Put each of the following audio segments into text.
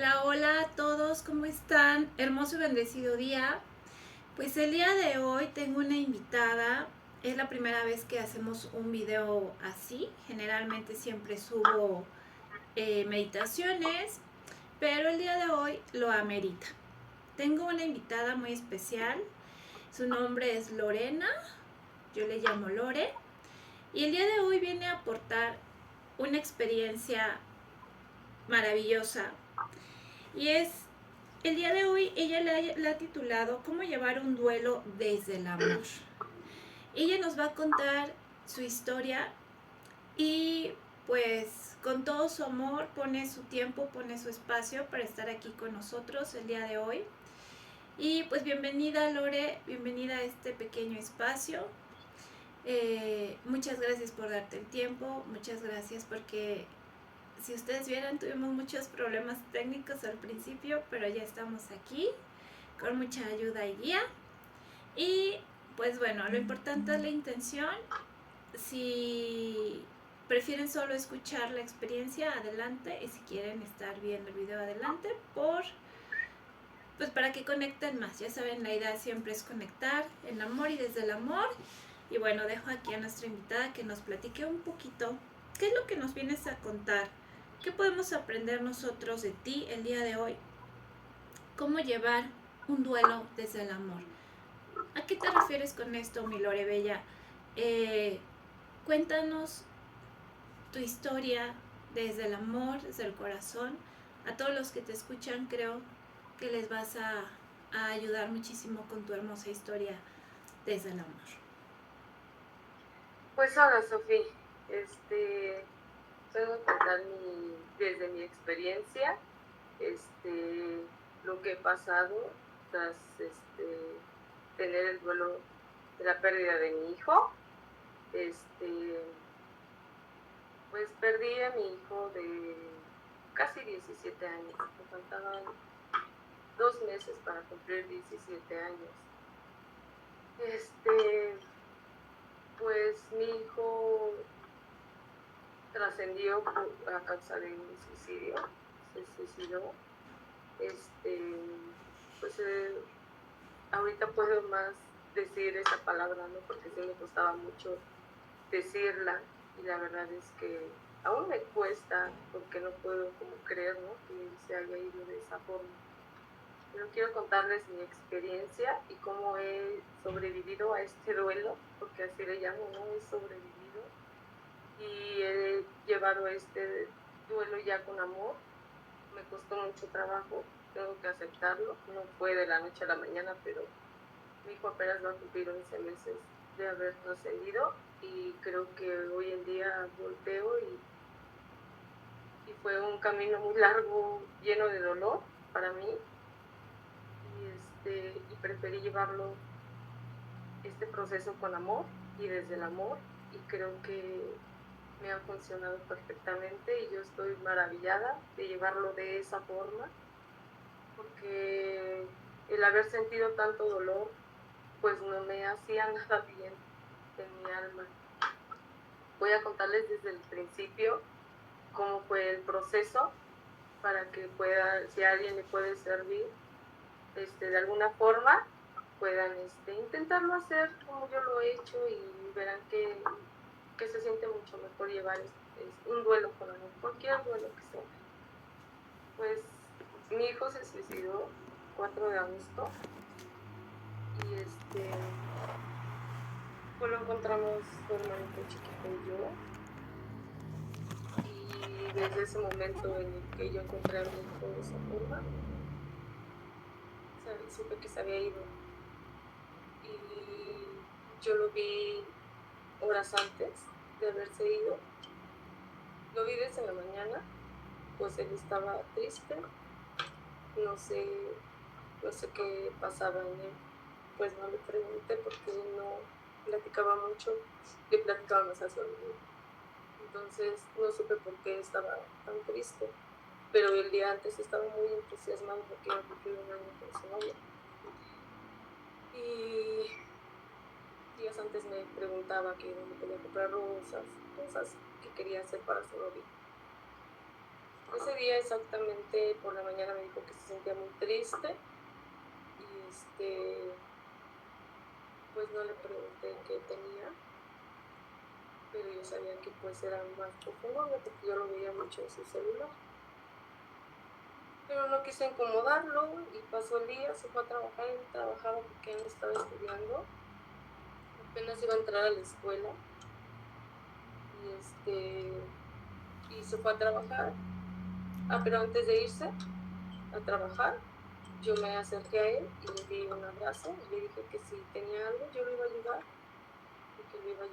Hola, hola a todos, ¿cómo están? Hermoso y bendecido día. Pues el día de hoy tengo una invitada. Es la primera vez que hacemos un video así. Generalmente siempre subo meditaciones, pero el día de hoy lo amerita. Tengo una invitada muy especial. Su nombre es Lorena. Yo le llamo Lore. Y el día de hoy viene a aportar una experiencia maravillosa. Y es el día de hoy ella la ha titulado ¿Cómo llevar un duelo desde el amor? Ella nos va a contar su historia y pues con todo su amor pone su tiempo, pone su espacio para estar aquí con nosotros el día de hoy. Y pues bienvenida Lore, bienvenida a este pequeño espacio. Muchas gracias por darte el tiempo, muchas gracias porque si ustedes vieran tuvimos muchos problemas técnicos al principio, pero ya estamos aquí con mucha ayuda y guía. Y pues bueno, lo importante es la intención. Si prefieren solo escuchar la experiencia, adelante. Y si quieren estar viendo el video, adelante. Pues para que conecten más. Ya saben, la idea siempre es conectar en amor y desde el amor. Y bueno, dejo aquí a nuestra invitada que nos platique un poquito qué es lo que nos vienes a contar. ¿Qué podemos aprender nosotros de ti el día de hoy? ¿Cómo llevar un duelo desde el amor? ¿A qué te refieres con esto, mi Lore Bella? Eh, Cuéntanos tu historia desde el amor, desde el corazón. A todos los que te escuchan creo que les vas a ayudar muchísimo con tu hermosa historia desde el amor. Pues hola, Sofía. Tengo que contar desde mi experiencia, lo que he pasado tras tener el duelo de la pérdida de mi hijo. Pues perdí a mi hijo de casi 17 años. Me faltaban 2 meses para cumplir 17 años. Pues mi hijo trascendió a causa de un suicidio, se suicidó. Pues ahorita puedo más decir esa palabra, ¿no? Porque sí me costaba mucho decirla, y la verdad es que aún me cuesta, porque no puedo como creer, ¿no?, que se haya ido de esa forma. Pero quiero contarles mi experiencia y cómo he sobrevivido a este duelo, porque así le llamo, ¿no? He sobrevivido y he llevado este duelo ya con amor. Me costó mucho trabajo, tengo que aceptarlo. No fue de la noche a la mañana, pero mi hijo apenas va a cumplir 11 meses de haber trascendido, y creo que hoy en día volteo y fue un camino muy largo, lleno de dolor para mí, y preferí llevarlo, este proceso, con amor y desde el amor, y creo que me ha funcionado perfectamente, y yo estoy maravillada de llevarlo de esa forma, porque el haber sentido tanto dolor pues no me hacía nada bien en mi alma. Voy a contarles desde el principio cómo fue el proceso, para que pueda, si a alguien le puede servir de alguna forma, puedan intentarlo hacer como yo lo he hecho, y verán que se siente mucho mejor llevar un duelo con amor, cualquier duelo que sea. Pues mi hijo se suicidó 4 de agosto, y pues lo encontramos su hermanito chiquito y yo, y desde ese momento en el que yo encontré a mi hijo de esa forma, supe que se había ido, y yo lo vi horas antes de haberse ido. Lo vi desde la mañana, pues él estaba triste, no sé qué pasaba en él. Pues no le pregunté porque él no platicaba mucho, le platicaba más a su amigo. Entonces no supe por qué estaba tan triste, pero el día antes estaba muy entusiasmado porque iba a cumplir un año con su novia. Y días antes me preguntaba que dónde podía comprar rosas, cosas que quería hacer para su novia. Ese día exactamente por la mañana me dijo que se sentía muy triste y pues no le pregunté qué tenía, pero yo sabía que pues era más profundo porque yo lo veía mucho en su celular. Pero no quise incomodarlo y pasó el día, se fue a trabajar, él trabajaba porque él estaba estudiando, apenas iba a entrar a la escuela y se fue a trabajar. Pero antes de irse a trabajar, yo me acerqué a él y le di un abrazo y le dije que si tenía algo yo lo iba a ayudar y que lo iba a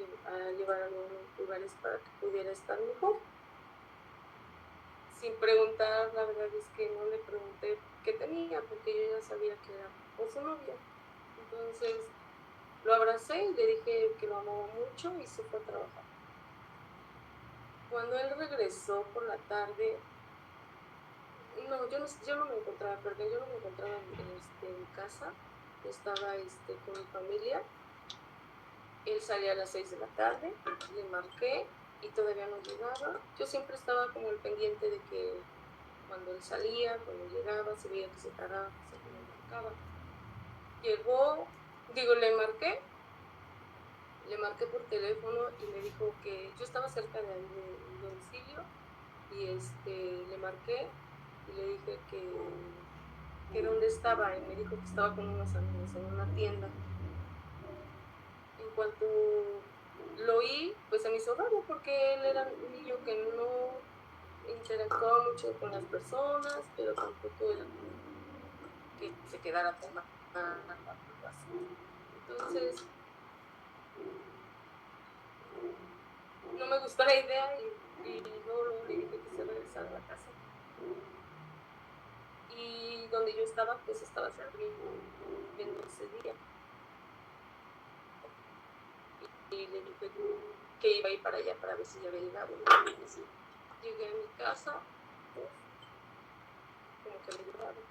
llevar a algunos lugares para que pudiera estar mejor. Sin preguntar, la verdad es que no le pregunté qué tenía porque yo ya sabía que era por su novia. Entonces lo abracé y le dije que lo amaba mucho y se fue a trabajar. Cuando él regresó por la tarde, yo no me encontraba, perdón, yo no me encontraba en mi casa, estaba con mi familia. Él salía a las 6 de la tarde, le marqué y todavía no llegaba. Yo siempre estaba como al pendiente de que cuando él salía, cuando llegaba, se veía que se tardaba, siempre me marcaba. Llegó, le marqué por teléfono y me dijo que yo estaba cerca del domicilio y le marqué y le dije que dónde estaba y me dijo que estaba con unos amigos en una tienda. En cuanto lo oí, pues se me hizo raro porque él era un niño que no interactuaba mucho con las personas, pero tampoco era que se quedara con más. Entonces, no me gustó la idea y luego le dije que se regresara a la casa. Y donde yo estaba, pues estaba viendo ese día. Y le dije que iba a ir para allá para ver si ya había llegado. Llegué a mi casa, pues, como que me lloraba.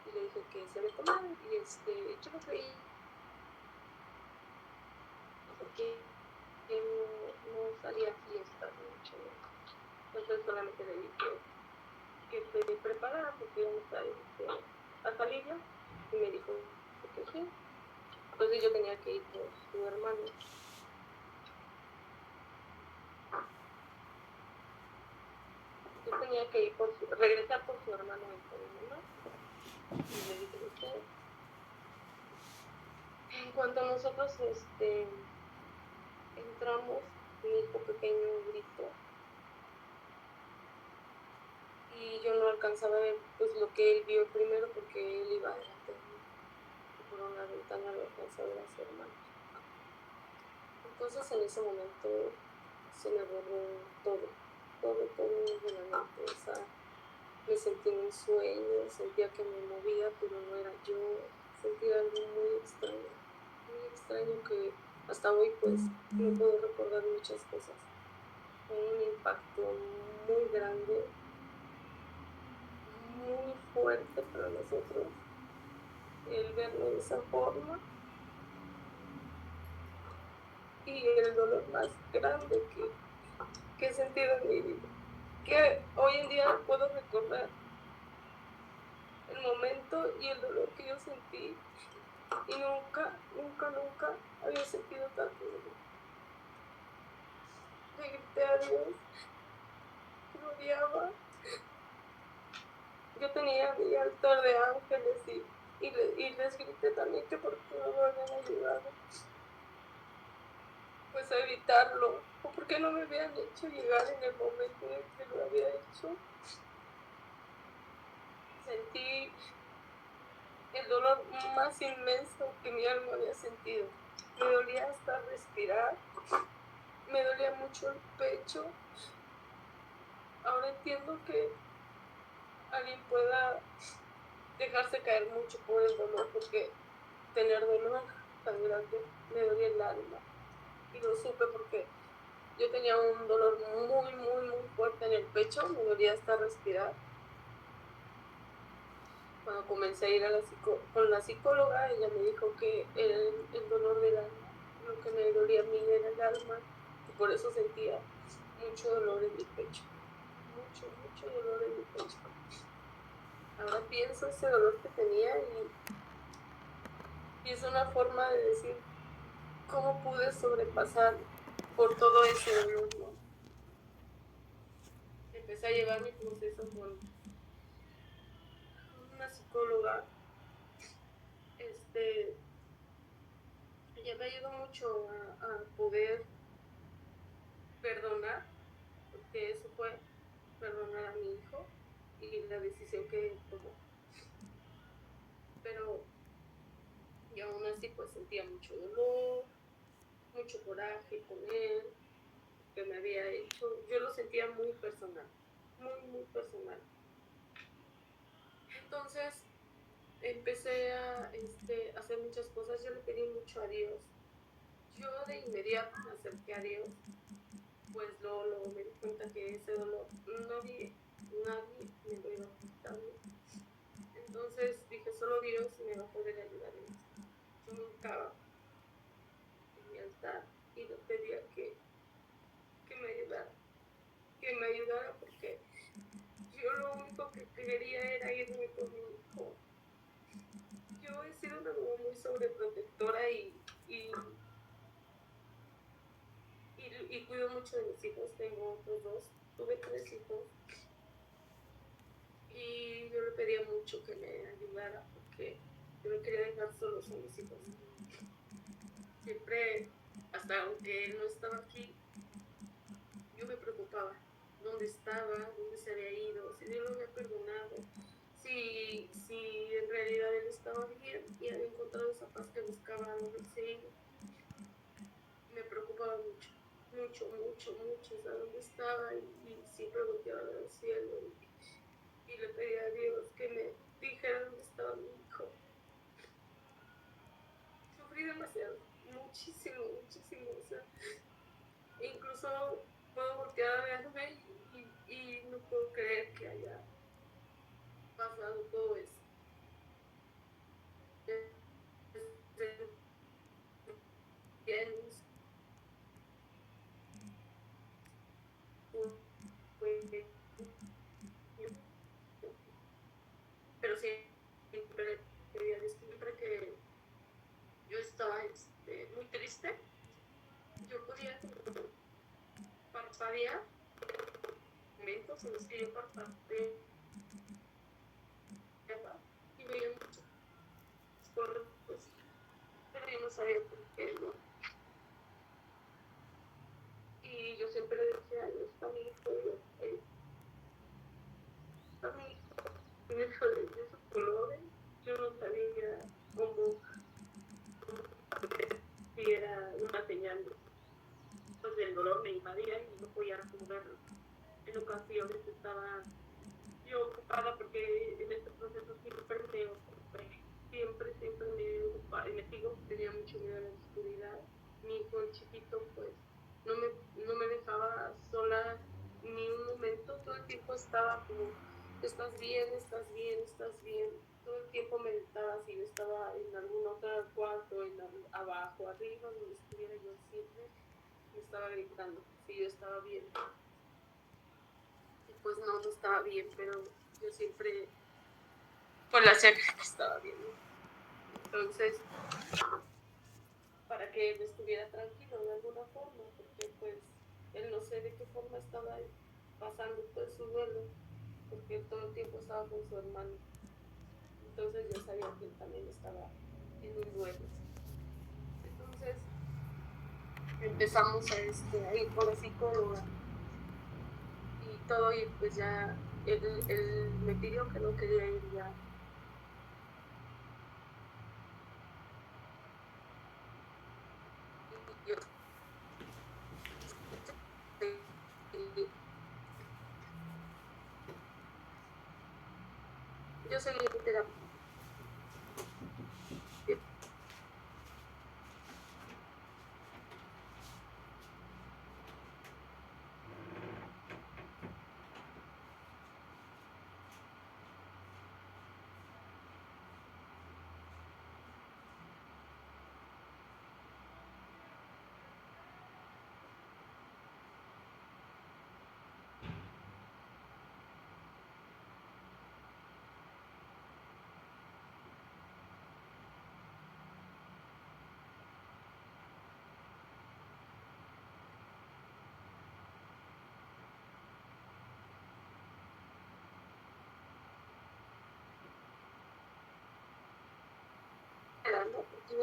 Y le dije que se había tomado y yo no creí porque no salía a fiestas mucho. Entonces solamente le dije que se preparara porque íbamos a salir ya. Y me dijo que sí. Entonces yo tenía que ir por su hermano. Yo tenía que regresar por su hermano y por mi mamá. Y le dije que sí. En cuanto nosotros entramos, mi hijo pequeño gritó y yo no alcanzaba a ver pues lo que él vio primero porque él iba adelante de mí y por una ventana lo alcanzaba a ver a su hermano. Entonces en ese momento se me borró todo de la mente. O sea, me sentí en un sueño, sentía que me movía pero no era yo, sentía algo muy extraño que hasta hoy pues no puedo recordar muchas cosas. Fue un impacto muy grande, muy fuerte para nosotros el verlo de esa forma y el dolor más grande que he sentido en mi vida, que hoy en día puedo recordar el momento y el dolor que yo sentí y nunca había sentido tanto dolor. Le grité a Dios que lo odiaba. Yo tenía mi altar de ángeles y les grité también que por qué no me habían ayudado pues a evitarlo o por qué no me habían hecho llegar en el momento en que lo había hecho. Sentí el dolor más inmenso que mi alma había sentido. Me dolía hasta respirar, me dolía mucho el pecho. Ahora entiendo que alguien pueda dejarse caer mucho por el dolor, porque tener dolor tan grande me dolía el alma. Y lo supe porque yo tenía un dolor muy fuerte en el pecho, me dolía hasta respirar. Cuando comencé a ir con la psicóloga, ella me dijo que el dolor del alma, lo que me dolía a mí era el alma, por eso sentía mucho dolor en mi pecho, mucho dolor en mi pecho. Ahora pienso ese dolor que tenía y es una forma de decir cómo pude sobrepasar por todo ese dolor, ¿no? Empecé a llevar mi proceso con una psicóloga. Ella me ayudó mucho a poder perdonar, porque eso fue perdonar a mi hijo y la decisión que él tomó. Pero yo aún así pues sentía mucho dolor, mucho coraje con él, que me había hecho. Yo lo sentía muy personal, muy personal. Entonces empecé a hacer muchas cosas. Yo le pedí mucho a Dios. Yo de inmediato me acerqué a Dios, pues luego me di cuenta que ese dolor nadie me lo iba a quitar. Entonces dije, solo Dios me va a poder ayudar en esto. Yo me hincaba en mi altar y le pedía que me ayudara porque yo lo único que quería era irme con mi hijo. Yo he sido una mamá muy sobreprotectora y cuido mucho de mis hijos. Tengo otros 2, tuve 3 hijos y yo le pedía mucho que me ayudara porque yo no quería dejar solos a mis hijos. Siempre, hasta aunque él no estaba aquí, yo me preocupaba. ¿Dónde estaba? ¿Dónde se había ido? Si Dios lo había perdonado, si en realidad él estaba bien y había encontrado esa paz que buscaba a donde se iba. Me preocupaba mucho, o sea, dónde estaba y siempre volteaba al cielo y le pedía a Dios que me dijera dónde estaba mi hijo. Sufrí demasiado, muchísimo, o sea, incluso puedo voltear a verme y no puedo creer que haya pasado todo eso. Pero siempre que yo estaba muy triste, yo podía parpadear, momentos en los que yo parpadeaba y veía muchas cosas, pero yo no sabía por qué, ¿no? Y yo siempre decía, ahí está mi hijo, ahí está mi hijo, de esos colores. Yo no sabía cómo si era una señal pues, del dolor me invadía y no podía moverlo. En ocasiones estaba yo ocupada porque en este proceso siempre me ocupé, siempre me ocupaba y me sigo, tenía mucho miedo a la oscuridad. Mi hijo el chiquito pues no me dejaba sola ni un momento, todo el tiempo estaba como, estás bien, todo el tiempo me gritaba si yo estaba en algún otro cuarto, abajo, arriba, donde estuviera yo siempre me estaba gritando si yo estaba bien. Y pues no estaba bien, pero yo siempre pues le hacía que estaba bien. Entonces, para que él estuviera tranquilo de alguna forma, porque pues él no sé de qué forma estaba pasando pues su duelo, porque todo el tiempo estaba con su hermano. Entonces yo sabía que él también estaba en un duelo. Entonces empezamos a ir por la psicóloga y todo, y pues ya él me pidió que no quería ir ya. Yo seguí en terapia.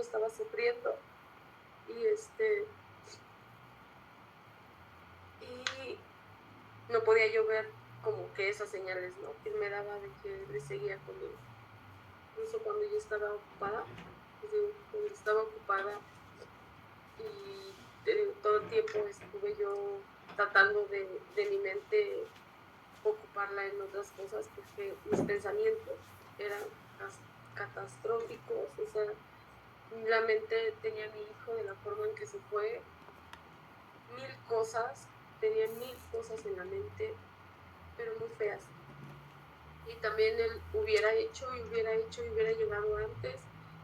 estaba sufriendo y y no podía yo ver como que esas señales, ¿no? Que me daba de que le seguía conmigo. Incluso cuando yo estaba ocupada, y todo el tiempo estuve yo tratando de mi mente ocuparla en otras cosas porque mis pensamientos eran catastróficos, o sea, la mente tenía a mi hijo de la forma en que se fue, tenía mil cosas en la mente, pero muy feas. Y también él hubiera hecho y hubiera llegado antes.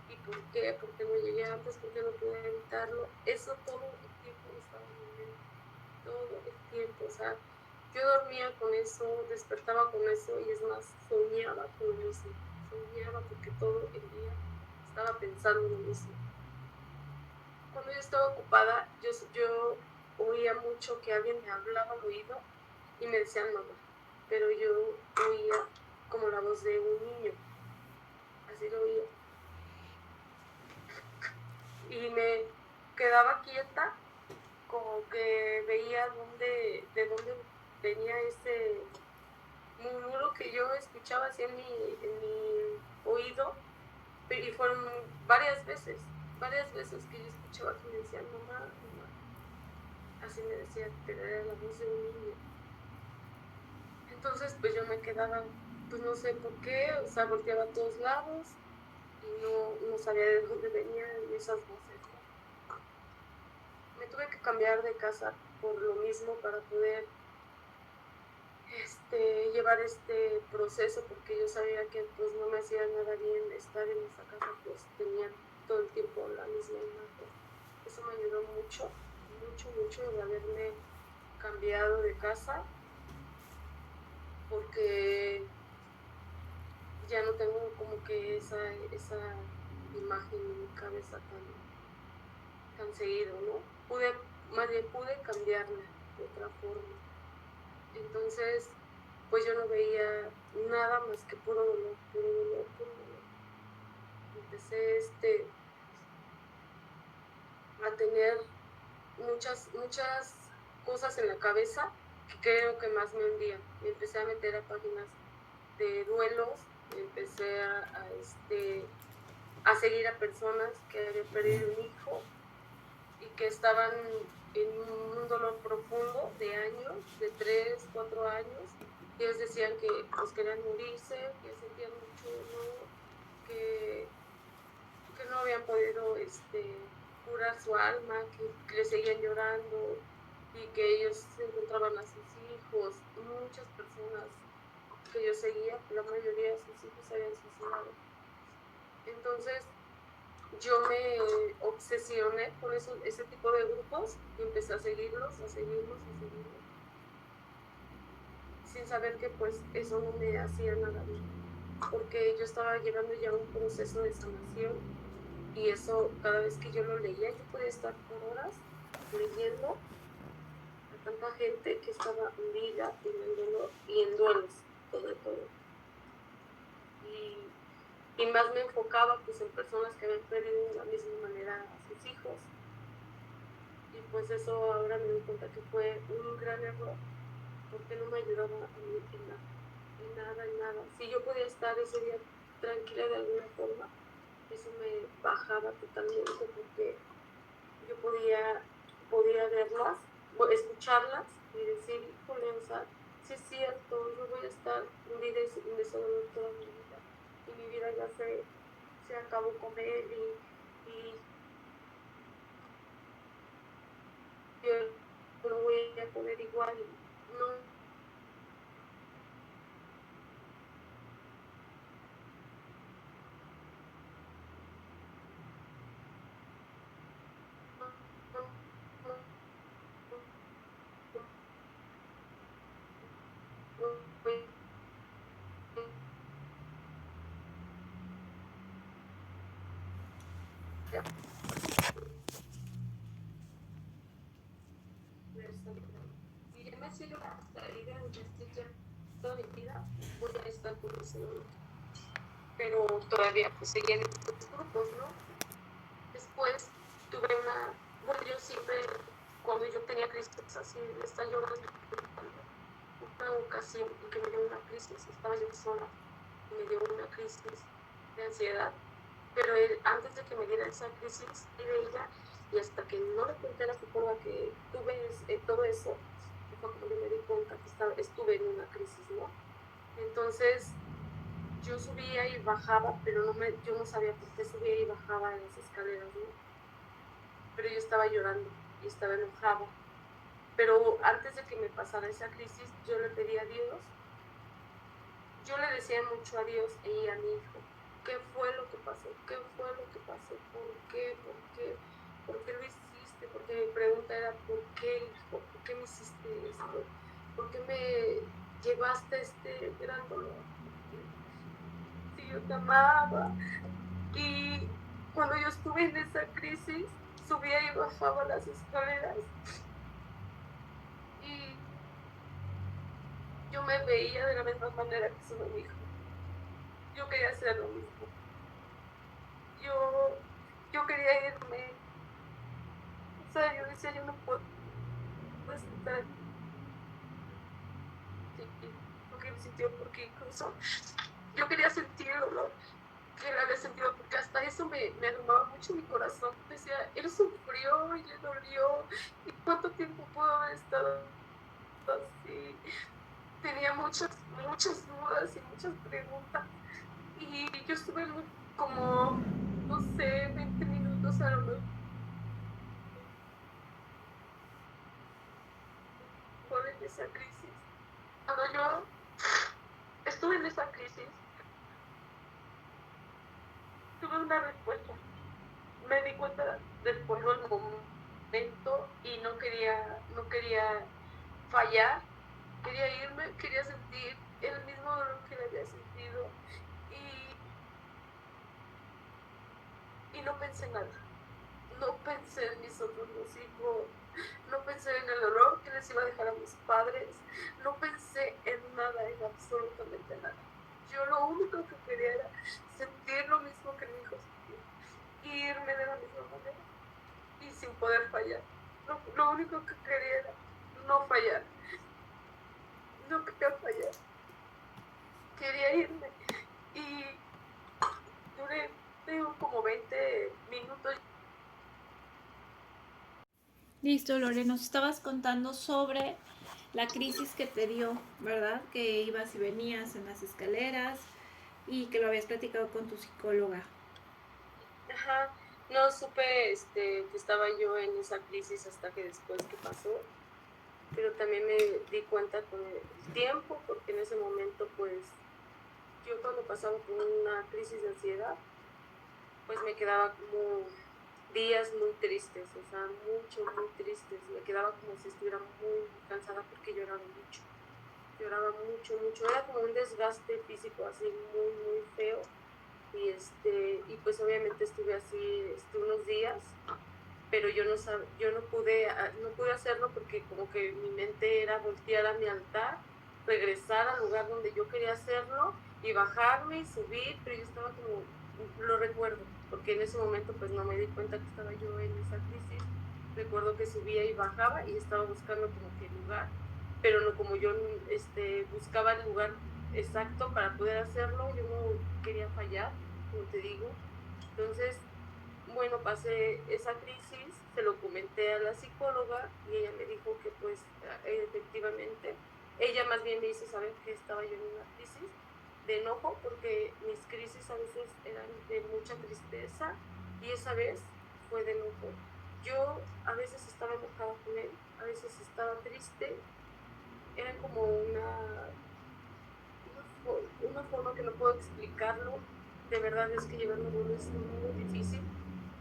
¿Y por qué? ¿Por qué no llegué antes? ¿Por qué no pude evitarlo? Eso todo el tiempo estaba en mi mente, todo el tiempo, o sea, yo dormía con eso, despertaba con eso y es más, soñaba con lo mismo, soñaba porque todo el día estaba pensando en lo mismo. Cuando yo estaba ocupada, yo oía mucho que alguien me hablaba al oído y me decían mamá, pero yo oía como la voz de un niño, así lo oía. Y me quedaba quieta, como que veía de dónde venía ese murmuro que yo escuchaba así en mi oído, y fueron varias veces que yo escuchaba que me decían mamá, mamá, así me decía, pero era la voz de un niño. Entonces pues yo me quedaba, pues no sé por qué, o sea, volteaba a todos lados y no sabía de dónde venían esas voces, ¿no? Me tuve que cambiar de casa por lo mismo para poder llevar este proceso, porque yo sabía que pues no me hacía nada bien estar en esa casa, pues tenía todo el tiempo la misma imagen. Eso me ayudó mucho el haberme cambiado de casa, porque ya no tengo como que esa imagen en mi cabeza tan seguido, ¿no? Pude cambiarla de otra forma. Entonces, pues yo no veía nada más que puro dolor. Empecé a tener muchas cosas en la cabeza que creo que más me hundían. Me empecé a meter a páginas de duelos, empecé a seguir a personas que habían perdido un hijo y que estaban en un dolor profundo de años, de 3, 4 años. Ellos decían que pues querían morirse, que sentían mucho dolor, que no habían podido curar su alma, que le seguían llorando y que ellos se encontraban a sus hijos. Muchas personas que yo seguía, la mayoría de sus hijos se habían suicidado. Entonces yo me obsesioné con ese tipo de grupos y empecé a seguirlos, sin saber que pues eso no me hacía nada bien, porque yo estaba llevando ya un proceso de sanación y eso cada vez que yo lo leía, yo podía estar por horas leyendo a tanta gente que estaba hundida y en duelos, todo. Y más me enfocaba pues en personas que habían perdido de la misma manera a sus hijos. Y pues eso ahora me doy cuenta que fue un gran error, porque no me ayudaba a mí en nada. Si yo podía estar ese día tranquila de alguna forma, eso me bajaba totalmente, porque yo podía verlas, escucharlas y decir, híjole, o sea, sí es cierto, yo voy a estar hundida en ese dolor toda mi vida, y mi vida ya se acabó con él, y yo no voy a poder igual, no. Y ya me sido la idea de que ya toda mi vida voy a estar con ese dolor. Pero todavía pues seguía en estos grupos, ¿no? yo tenía crisis así, de estar llorando. Una ocasión en que me dio una crisis, estaba yo sola, y me dio una crisis de ansiedad, pero antes de que me diera esa crisis, de ella, y hasta que no le conté a la psicóloga que tuve todo eso, fue como yo me di cuenta que estuve en una crisis, ¿no? Entonces, yo subía y bajaba, pero yo no sabía por qué subía y bajaba en las escaleras, ¿no? Pero yo estaba llorando y estaba enojada. Pero antes de que me pasara esa crisis, yo le pedí a Dios, yo le decía mucho a Dios y a mi hijo, ¿qué fue lo que pasó? ¿Qué fue lo que pasó? ¿Por qué? ¿Por qué? ¿Por qué lo hiciste? Porque mi pregunta era, ¿por qué, hijo? ¿Por qué me hiciste esto? ¿Por qué me llevaste a este gran dolor? Si yo te amaba. Y cuando yo estuve en esa crisis, subía y bajaba las escaleras y yo me veía de la misma manera que su hijo. Yo quería hacer lo mismo. Yo quería irme. O sea, yo decía, yo no puedo estar aquí. Lo que me sintió, porque incluso yo quería sentir el dolor que él había sentido, porque hasta eso me abrumaba mucho mi corazón. Decía, él sufrió y le dolió, y cuánto tiempo pudo haber estado así. Tenía muchas dudas y muchas preguntas, y yo estuve como, no sé, 20 minutos a lo mejor en esa crisis. Cuando yo estuve en esa crisis, tuve una respuesta. Me di cuenta después del momento y no quería fallar, quería irme, quería sentir el mismo dolor que le había sentido, y no pensé en nada. No pensé en mis otros dos hijos, no pensé en el dolor que les iba a dejar a mis padres, no pensé en nada, en absolutamente nada. Yo lo único que quería era sentir lo mismo que mi hijo sentía, y irme de la misma manera y sin poder fallar. Lo único que quería era no fallar, no quería fallar, quería irme, y duré como 20 minutos. Listo, Lore, nos estabas contando sobre la crisis que te dio, ¿verdad? Que ibas y venías en las escaleras y que lo habías platicado con tu psicóloga. Ajá, no supe que estaba yo en esa crisis hasta que después que pasó, pero también me di cuenta con el tiempo, porque en ese momento pues yo cuando pasaba por una crisis de ansiedad, pues me quedaba como días muy tristes, o sea, muy tristes. Me quedaba como si estuviera muy cansada porque lloraba mucho. Era como un desgaste físico así muy feo. Y pues obviamente estuve así unos días, pero yo no pude hacerlo, porque como que mi mente era voltear a mi altar, regresar al lugar donde yo quería hacerlo y bajarme y subir, pero yo estaba como, lo recuerdo, porque en ese momento pues no me di cuenta que estaba yo en esa crisis. Recuerdo que subía y bajaba y estaba buscando como que el lugar, pero no como yo buscaba el lugar exacto para poder hacerlo. Yo no quería fallar, como te digo. Entonces, bueno, pasé esa crisis, se lo comenté a la psicóloga y ella me dijo que pues efectivamente, ella más bien me hizo saber que estaba yo en una crisis de enojo, porque mis crisis a veces eran de mucha tristeza y esa vez fue de enojo. Yo a veces estaba enojada con él, a veces estaba triste, era como una forma que no puedo explicarlo. De verdad es que llevarlo es muy difícil.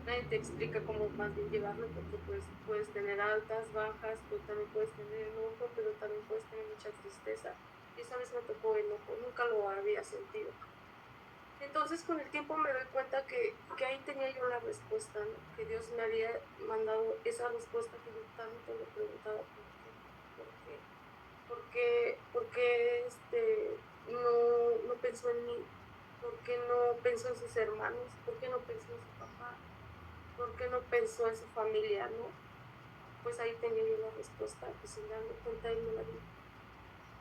Nadie te explica cómo más bien llevarlo, porque pues puedes tener altas, bajas, tú también puedes tener enojo, pero también puedes tener mucha tristeza. Y esa vez me tocó enojo, nunca lo había sentido. Entonces con el tiempo me doy cuenta que ahí tenía yo la respuesta, ¿no? Que Dios me había mandado esa respuesta que yo tanto le preguntaba, ¿por qué no pensó en mí? ¿Por qué no pensó en sus hermanos? ¿Por qué no pensó en su papá? ¿Por qué no pensó en su familia, no? pues ahí tenía yo la respuesta, pues sin darme cuenta él me la dio.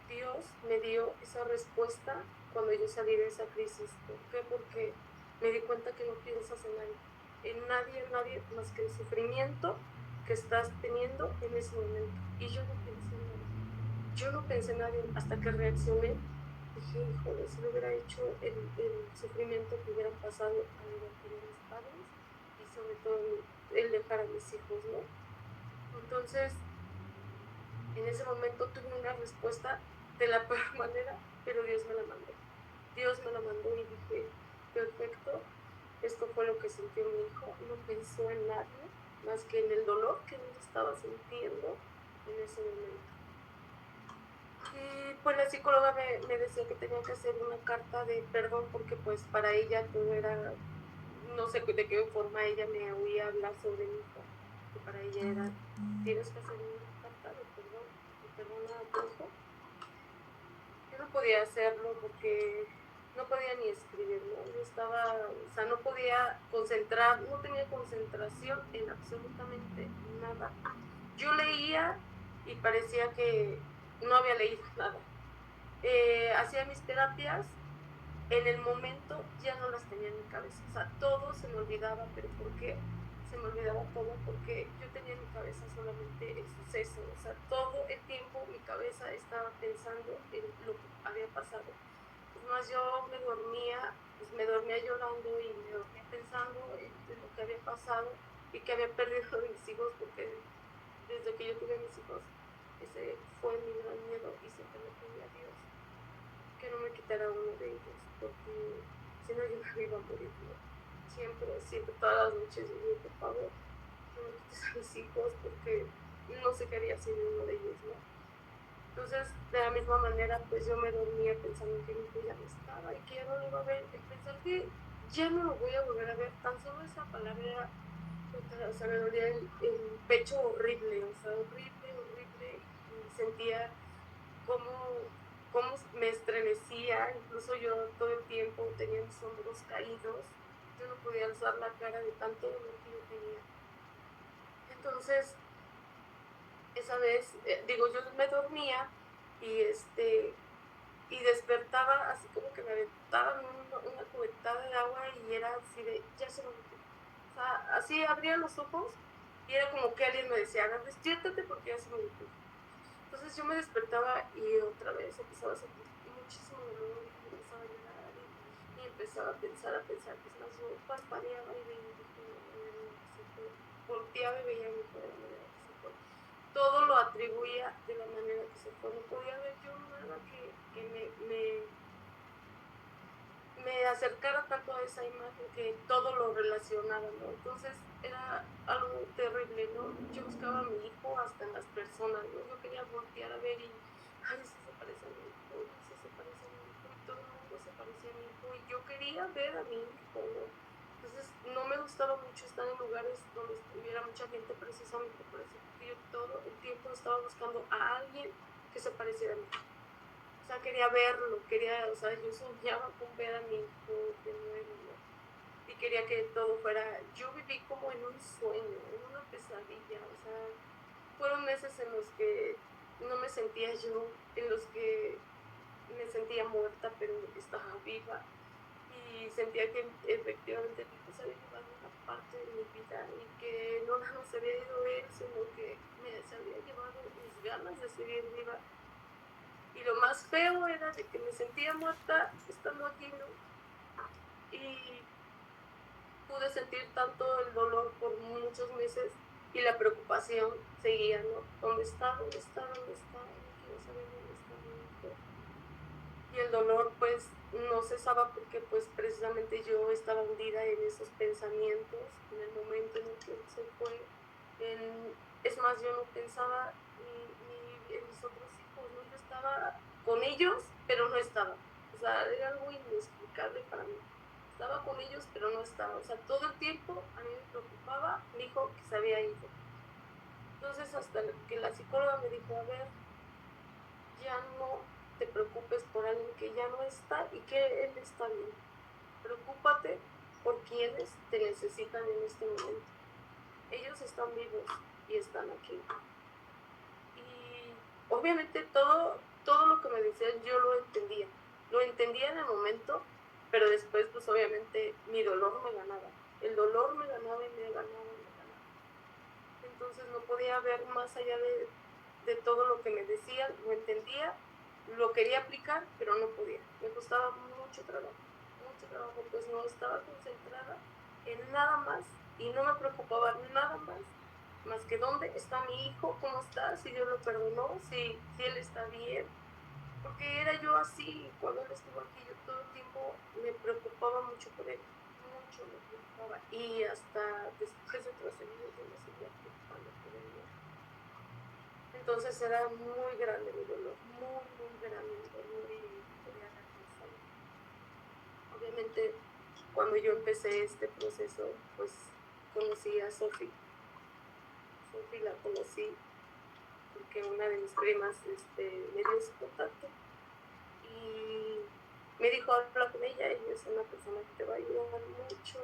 Dios me dio esa respuesta cuando yo salí de esa crisis. ¿Por qué? Porque me di cuenta que no piensas en nadie más que el sufrimiento que estás teniendo en ese momento. Y yo no pensé en nadie. Yo no pensé en nadie hasta que reaccioné. Dije, híjole, si lo hubiera hecho el sufrimiento que hubieran pasado al igual que mis padres y sobre todo el dejar a mis hijos, ¿no? Entonces, en ese momento tuve una respuesta de la peor manera, pero Dios me la mandó. Dios me la mandó y dije, perfecto, esto fue lo que sintió mi hijo. No pensó en nadie más que en el dolor que él estaba sintiendo en ese momento. Y pues la psicóloga me decía que tenía que hacer una carta de perdón porque pues para ella todo era, no sé de qué forma ella me oía hablar sobre mi hijo, que para ella era, tienes que hacer una carta de perdón a tu hijo. Yo no podía hacerlo porque no podía ni escribir, ¿no? Yo estaba, o sea, no podía concentrar, no tenía concentración en absolutamente nada. Yo leía y parecía que no había leído nada. Hacía mis terapias, en el momento ya no las tenía en mi cabeza, o sea, todo se me olvidaba, pero ¿por qué? Se me olvidaba todo porque yo tenía en mi cabeza solamente el suceso, o sea, todo el tiempo mi cabeza estaba pensando en lo que había pasado. Es más, yo pues me dormía llorando y me dormía pensando en lo que había pasado y que había perdido a mis hijos, porque desde que yo tuve mis hijos, ese fue mi gran miedo y siempre le pedí a Dios que no me quitara uno de ellos, porque si no yo me iba a morir, ¿no? Siempre, todas las noches, yo digo, por favor, no me quites a mis hijos, porque no sé qué haría sin uno de ellos, ¿no? Entonces, de la misma manera, pues yo me dormía pensando que mi hijo ya no estaba y que ya no lo iba a ver, el pensar que ya no lo voy a volver a ver, tan solo esa palabra, o sea, me dolía el pecho horrible, o sea, horrible, y sentía cómo me estremecía, incluso yo todo el tiempo tenía mis hombros caídos, yo no podía alzar la cara de tanto dolor que yo tenía. Entonces, esa vez, yo me dormía y despertaba así como que me aventaban una cubetada de agua y era así de, ya se me metió. O sea, así abría los ojos y era como que alguien me decía, despiértate porque ya se me metió. Entonces yo me despertaba y otra vez empezaba a sentir muchísimo dolor y empezaba a llorar y empezaba a pensar, pues más yo parpadeaba y veía mi hijo de la manera que se fue, volteaba y veía mi hijo de la manera que se fue. Todo lo atribuía de la manera que se fue, no podía ver yo nada que me acercara tanto a esa imagen que todo lo relacionaba, ¿no? Entonces era algo terrible, ¿no? Yo buscaba a mi hijo hasta en las personas, ¿no? Yo quería voltear a ver y, ay, ese se parece a mi hijo, ese se parece a mi hijo, y todo el mundo se parecía a mi hijo, y yo quería ver a mi hijo, ¿no? Entonces no me gustaba mucho estar en lugares donde estuviera mucha gente precisamente por eso, porque yo todo el tiempo estaba buscando a alguien que se pareciera a mí. O sea, quería verlo, o sea, yo soñaba con ver a mi hijo de nuevo, ¿no? Y quería que todo fuera, yo viví como en un sueño, en una pesadilla, o sea, fueron meses en los que no me sentía yo, en los que me sentía muerta, pero estaba viva, y sentía que efectivamente mi hijo se había llevado una parte de mi vida, y que no nada más se había ido él, sino que se había llevado mis ganas de seguir viva. Y lo más feo era de que me sentía muerta estando aquí, ¿no? Y pude sentir tanto el dolor por muchos meses y la preocupación seguía, ¿no? ¿Dónde está? ¿Dónde está? ¿Dónde está? No quiero saber dónde está mi hijo. Y el dolor pues no cesaba porque pues precisamente yo estaba hundida en esos pensamientos en el momento en el que se fue. Es más, yo no pensaba ni en mis otros hijos, ¿no? Yo estaba con ellos, pero no estaba. O sea, era algo inexplicable para mí. Estaba con ellos, pero no estaba. O sea, todo el tiempo a mí me preocupaba mi hijo que se había ido. Entonces, hasta que la psicóloga me dijo, a ver, ya no te preocupes por alguien que ya no está y que él está bien. Preocúpate por quienes te necesitan en este momento. Ellos están vivos, y están aquí. Y obviamente todo lo que me decían yo lo entendía en el momento, pero después pues obviamente mi dolor me ganaba, el dolor me ganaba y me ganaba. Entonces no podía ver más allá de todo lo que me decían, lo entendía, lo quería aplicar, pero no podía, me costaba mucho trabajo, pues no estaba concentrada en nada más y no me preocupaba nada más que dónde está mi hijo, cómo está, si Dios lo perdonó, si él está bien, porque era yo así. Cuando él estuvo aquí yo todo el tiempo me preocupaba mucho por él, mucho me preocupaba, y hasta después de trascendido yo me seguía preocupando por él. Entonces era muy grande mi dolor, muy grande mi dolor, y podía dar más allá. Obviamente cuando yo empecé este proceso pues conocí a Sofi la conocí porque una de mis primas me dio su contacto y me dijo, habla con ella, ella es una persona que te va a ayudar mucho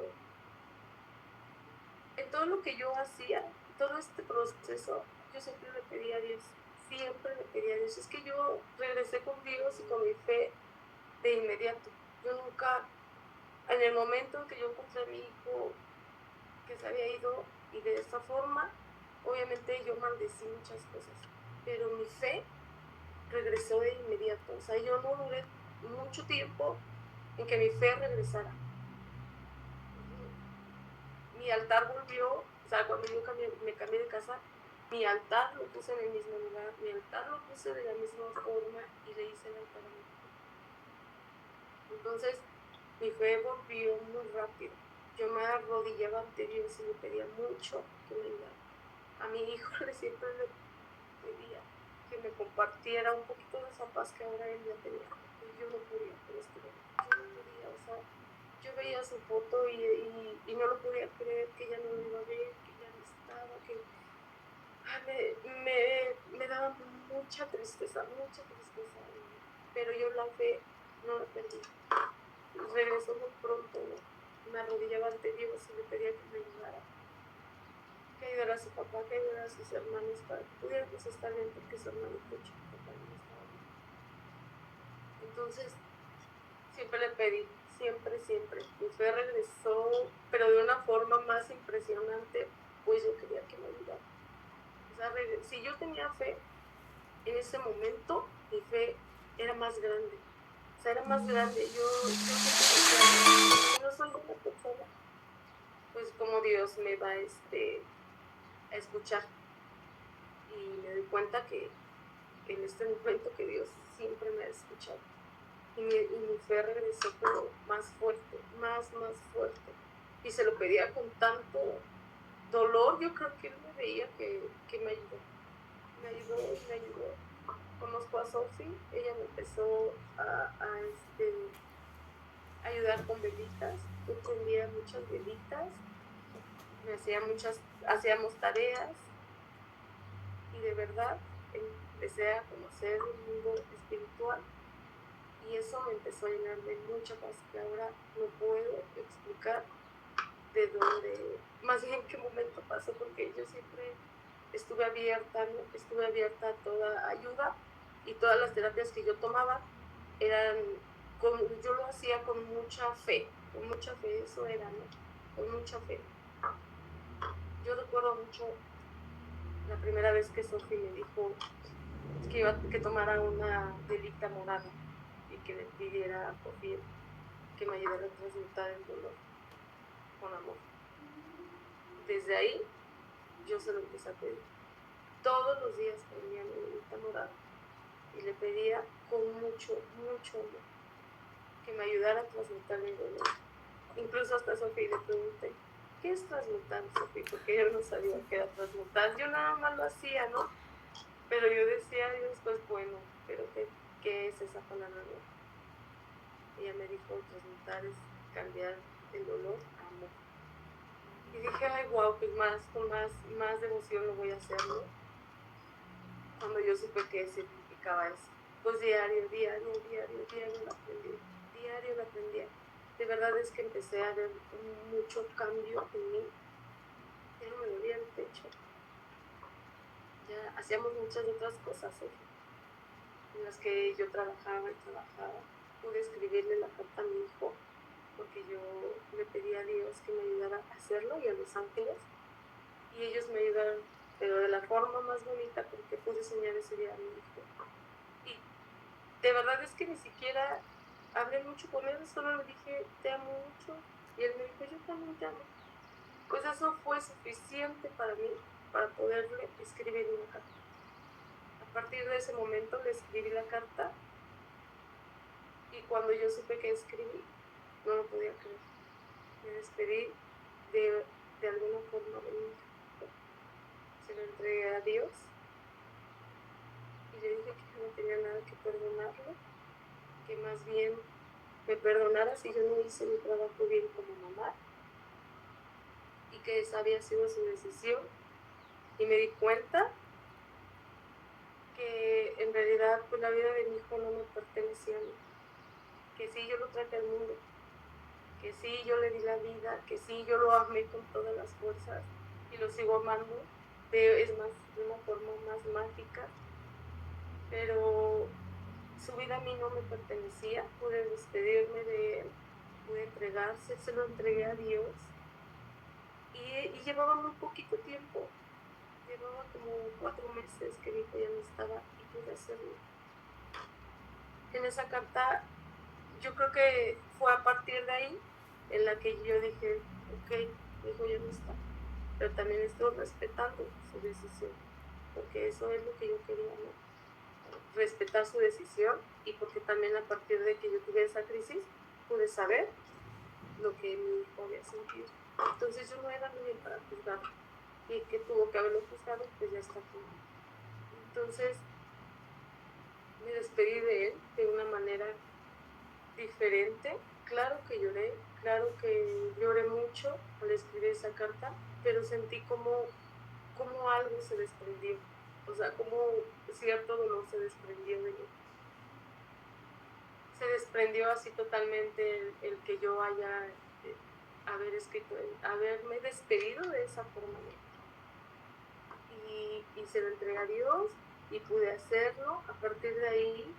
en todo lo que yo hacía, todo este proceso. Yo siempre le pedí a Dios, es que yo regresé con Dios y con mi fe de inmediato. Yo nunca, en el momento en que yo encontré a mi hijo que se había ido y de esta forma, obviamente yo maldecí muchas cosas, pero mi fe regresó de inmediato. O sea, yo no duré mucho tiempo en que mi fe regresara. Mi altar volvió, o sea, cuando yo me cambié de casa, mi altar lo puse en el mismo lugar, mi altar lo puse de la misma forma y le hice el altar a mi hijo. Entonces, mi fe volvió muy rápido. Yo me arrodillaba ante Dios y le pedía mucho que me ayudara. A mi hijo siempre le pedía que me compartiera un poquito de esa paz que ahora él ya tenía. Y yo no podía, pero es que yo no podía, o sea, yo veía su foto y no lo podía creer, que ya no lo iba a ver, que ya no estaba, que me daba mucha tristeza, pero yo la fe no la perdí. Regresó muy pronto, ¿no? Me arrodillaba ante Dios y le pedía que me ayudara, que ayudara a su papá, que ayudara a sus hermanos para que pudiéramos estar bien, porque su hermano Pucho, papá no estaba bien. Entonces, siempre le pedí, siempre. Mi fe regresó, pero de una forma más impresionante, pues yo quería que me ayudara. O sea, si yo tenía fe, en ese momento, mi fe era más grande. O sea, era más grande. Yo no soy una persona, pues como Dios me va a escuchar. Y me doy cuenta que en este momento que Dios siempre me ha escuchado. Y mi fe regresó pero más fuerte, más fuerte. Y se lo pedía con tanto dolor. Yo creo que él me veía que me ayudó. Me ayudó. Conozco a Sofi, ella me empezó a ayudar con velitas. Yo prendía muchas velitas, hacíamos tareas, y de verdad empecé a conocer un mundo espiritual, y eso me empezó a llenar de mucha paz que ahora no puedo explicar de dónde, más bien en qué momento pasó, porque yo siempre estuve abierta a toda ayuda, y todas las terapias que yo tomaba eran, yo lo hacía con mucha fe, eso era, ¿no? Con mucha fe. Yo recuerdo mucho la primera vez que Sofi me dijo que tomara una velita morada y que le pidiera a Sofi que me ayudara a transmutar el dolor con amor. Desde ahí yo se lo empecé a pedir. Todos los días prendía mi velita morada y le pedía con mucho amor que me ayudara a transmutar el dolor. Incluso hasta Sofi le pregunté, ¿qué es transmutar, Sofi? Porque yo no sabía qué era transmutar. Yo nada más lo hacía, ¿no? Pero yo decía, Dios, pues bueno, pero ¿qué es esa palabra? Ella me dijo, transmutar es cambiar el dolor a amor. Y dije, ay, wow, pues con más devoción lo voy a hacer, ¿no? Cuando yo supe qué significaba eso. Pues diario lo aprendía. De verdad es que empecé a ver mucho cambio en mí. Ya no me dolía el pecho, hacíamos muchas otras cosas, en las que yo trabajaba y trabajaba. Pude escribirle la carta a mi hijo, porque yo le pedí a Dios que me ayudara a hacerlo y a los ángeles, y ellos me ayudaron, pero de la forma más bonita, porque pude soñar ese día a mi hijo. Y de verdad es que ni siquiera hablé mucho con él, solo le dije, te amo mucho, y él me dijo, yo también te amo. Pues eso fue suficiente para mí, para poderle escribir una carta. A partir de ese momento le escribí la carta, y cuando yo supe que escribí, no lo podía creer. Me despedí de alguna forma de mi hijo. Se lo entregué a Dios, y le dije que yo no tenía nada que perdonarle, que más bien me perdonara si yo no hice mi trabajo bien como mamá, y que esa había sido su decisión. Y me di cuenta que en realidad pues la vida de mi hijo no me pertenecía a mí, que sí yo lo traje al mundo, que sí yo le di la vida, que sí yo lo amé con todas las fuerzas y lo sigo amando, es más, de una forma más mágica, pero su vida a mí no me pertenecía. Pude despedirme de él, pude entregarse, se lo entregué a Dios, y llevaba muy poquito tiempo, llevaba como 4 meses que mi hijo ya no estaba, y pude hacerlo. En esa carta yo creo que fue a partir de ahí en la que yo dije, ok, mi hijo ya no está, pero también estoy respetando su decisión, porque eso es lo que yo quería, ¿no? Respetar su decisión, y porque también a partir de que yo tuve esa crisis pude saber lo que mi hijo había sentido. Entonces yo no era nadie para juzgarlo, y que tuvo que haberlo juzgado, pues ya está aquí. Entonces me despedí de él de una manera diferente. Claro que lloré mucho al escribir esa carta, pero sentí como algo se desprendió, o sea, como cierto dolor se desprendió de mí. Se desprendió así totalmente el que yo haya haber escrito, haberme despedido de esa forma, y se lo entregué a Dios, y pude hacerlo. A partir de ahí,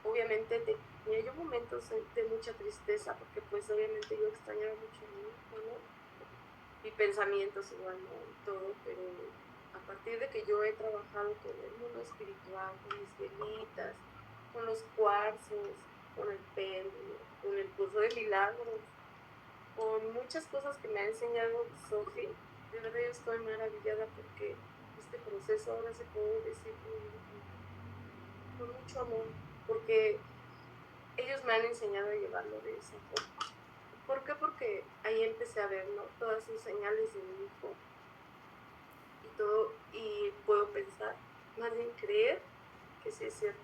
obviamente tenía yo momentos de mucha tristeza, porque pues obviamente yo extrañaba mucho a mi hijo, ¿no? Y pensamientos igual, ¿no? Y todo, pero a partir de que yo he trabajado con el mundo espiritual, con mis velitas, con los cuarzos, con el péndulo, con el curso de milagros, con muchas cosas que me ha enseñado Sofi, de verdad yo estoy maravillada, porque este proceso ahora se puede decir con mucho amor, porque ellos me han enseñado a llevarlo de esa forma. ¿Por qué? Porque ahí empecé a ver, ¿no?, todas sus señales de mi hijo y todo, y puedo pensar, más bien creer que sí es cierto,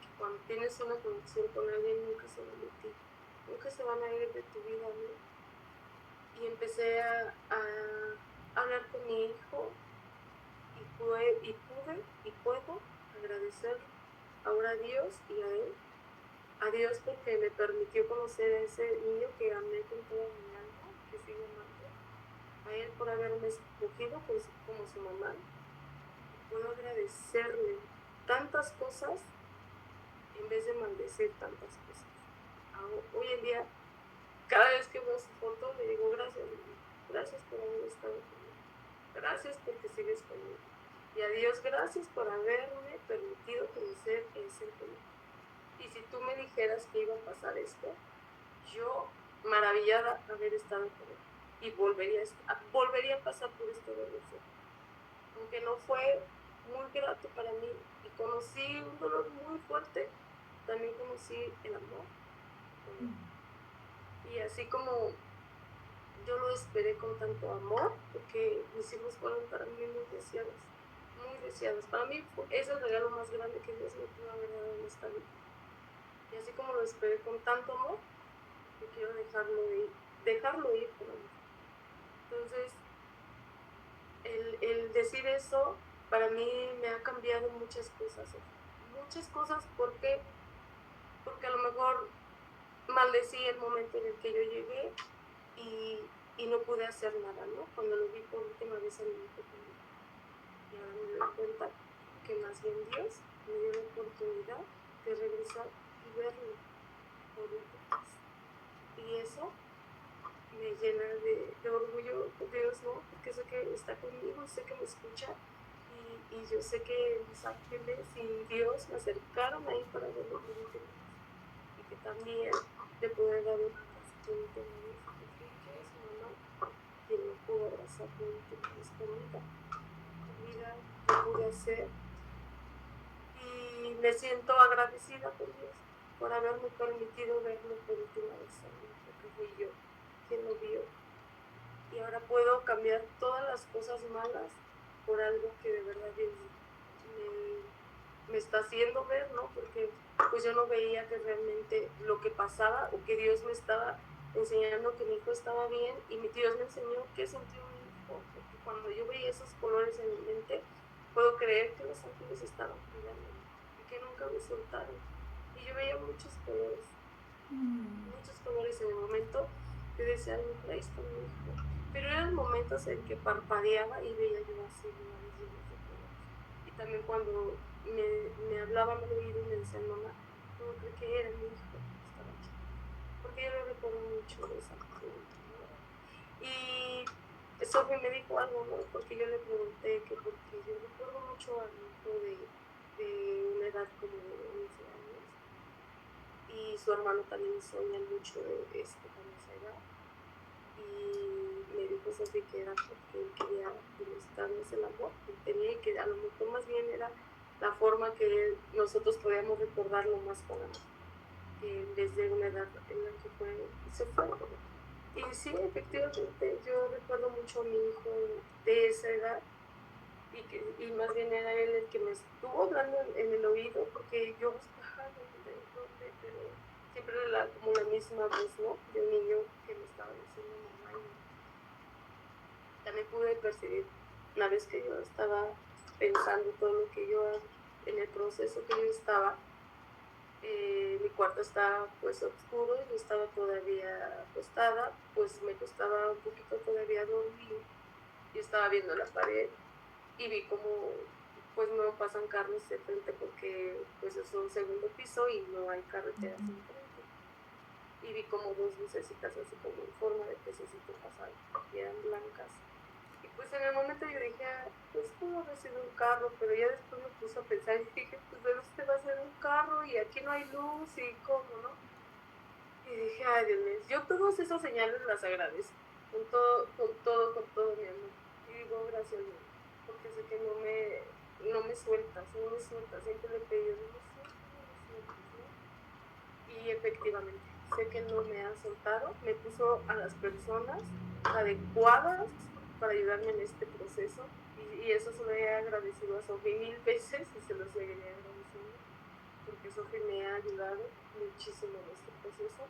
que cuando tienes una conexión con alguien nunca se van de ti, nunca se van a ir de tu vida, ¿no? Y empecé a hablar con mi hijo, y puedo agradecer ahora a Dios y a él. A Dios porque me permitió conocer a ese niño que amé con toda mi alma, que sigo amando. A él por haberme escogido como su mamá. Puedo agradecerle tantas cosas en vez de maldecir tantas cosas. Hoy en día, cada vez que veo su foto, le digo gracias por haber estado conmigo. Gracias porque sigues conmigo. Y a Dios, gracias por haberme permitido conocer ese niño. Y si tú me dijeras que iba a pasar esto, yo, maravillada haber estado con él, y volvería a pasar por este dolor. Aunque no fue muy grato para mí, y conocí un dolor muy fuerte, también conocí el amor. Y así como yo lo esperé con tanto amor, porque mis hijos fueron para mí muy deseados, muy deseados. Para mí es el regalo más grande que Dios me pudo haber dado en esta vida. Y así como lo esperé con tanto amor, yo quiero dejarlo ir por amor. Entonces, el decir eso, para mí me ha cambiado muchas cosas. ¿Por qué? Porque a lo mejor maldecí el momento en el que yo llegué, y no pude hacer nada, ¿no? Cuando lo vi por última vez a mi hijo, y ahora me doy cuenta en Dios me dio la oportunidad de regresar y verlo por última vez. Y eso me llena de orgullo de Dios, ¿no? Porque sé que está conmigo, sé que me escucha y yo sé que los ángeles y Dios me acercaron ahí para verlo por última vez. Y que también le pude dar un abrazo por última vez, porque que es su mamá quien me pudo abrazar por última vez con vida que pude hacer. Y me siento agradecida por Dios por haberme permitido verlo por última vez a mí, porque fui yo quien lo vio. Y ahora puedo cambiar todas las cosas malas por algo que de verdad Dios me está haciendo ver, ¿no? Porque pues yo no veía que realmente lo que pasaba o que Dios me estaba enseñando que mi hijo estaba bien y Dios me enseñó qué sintió mi hijo, porque cuando yo veía esos colores en mi mente, puedo creer que los ángeles estaban cuidando y que nunca me soltaron. Y yo veía muchos colores en el momento que decía, ahí está mi hijo. Pero eran momentos en que parpadeaba y veía yo así lugares llenos de colores. Y también cuando me hablaban al oído y me decían, mamá, ¿cómo creo que era mi hijo? Estaba aquí. Porque yo lo recuerdo mucho de esa pregunta, ¿no? Y Sophie me dijo algo, ¿no? Porque yo le pregunté que porque yo recuerdo mucho a mi hijo de una edad como de 11 años y su hermano también sueña mucho de con esa edad. Y me dijo Sophie que era porque él quería demostrarnos el amor que tenía y que a lo mejor más bien era la forma que nosotros podíamos recordarlo más con amor, que desde una edad en la que se fue. Y sí, efectivamente, yo recuerdo mucho a mi hijo de esa edad y más bien era él el que me estuvo hablando en el oído, porque yo buscaba dónde, pero siempre era como la misma voz, ¿no? De un niño que me estaba diciendo mamá. Y también pude percibir, una vez que yo estaba pensando todo lo que yo, en el proceso que yo estaba, mi cuarto estaba pues oscuro y yo estaba todavía acostada, pues me costaba un poquito todavía dormir. Yo estaba viendo la pared y vi como pues no pasan carros de frente porque pues es un segundo piso y no hay carreteras enfrente. Y vi como dos lucecitas así como en forma de pececito pasar, que eran blancas. Y pues en el momento yo dije, pues pudo haber sido un carro, pero ya después me puse a pensar y dije, pues de dónde va a ser un carro y aquí no hay luz y cómo, ¿no? Y dije, ay Dios mío, yo todas esas señales las agradezco, con todo mi amor. Y digo, gracias Dios, porque sé que no me sueltas, siempre le pedí, no me sueltas, ¿no? Y efectivamente, sé que no me ha soltado, me puso a las personas adecuadas para ayudarme en este proceso y eso se lo he agradecido a Sophie 1000 veces y se lo seguiré agradeciendo porque Sophie me ha ayudado muchísimo en este proceso,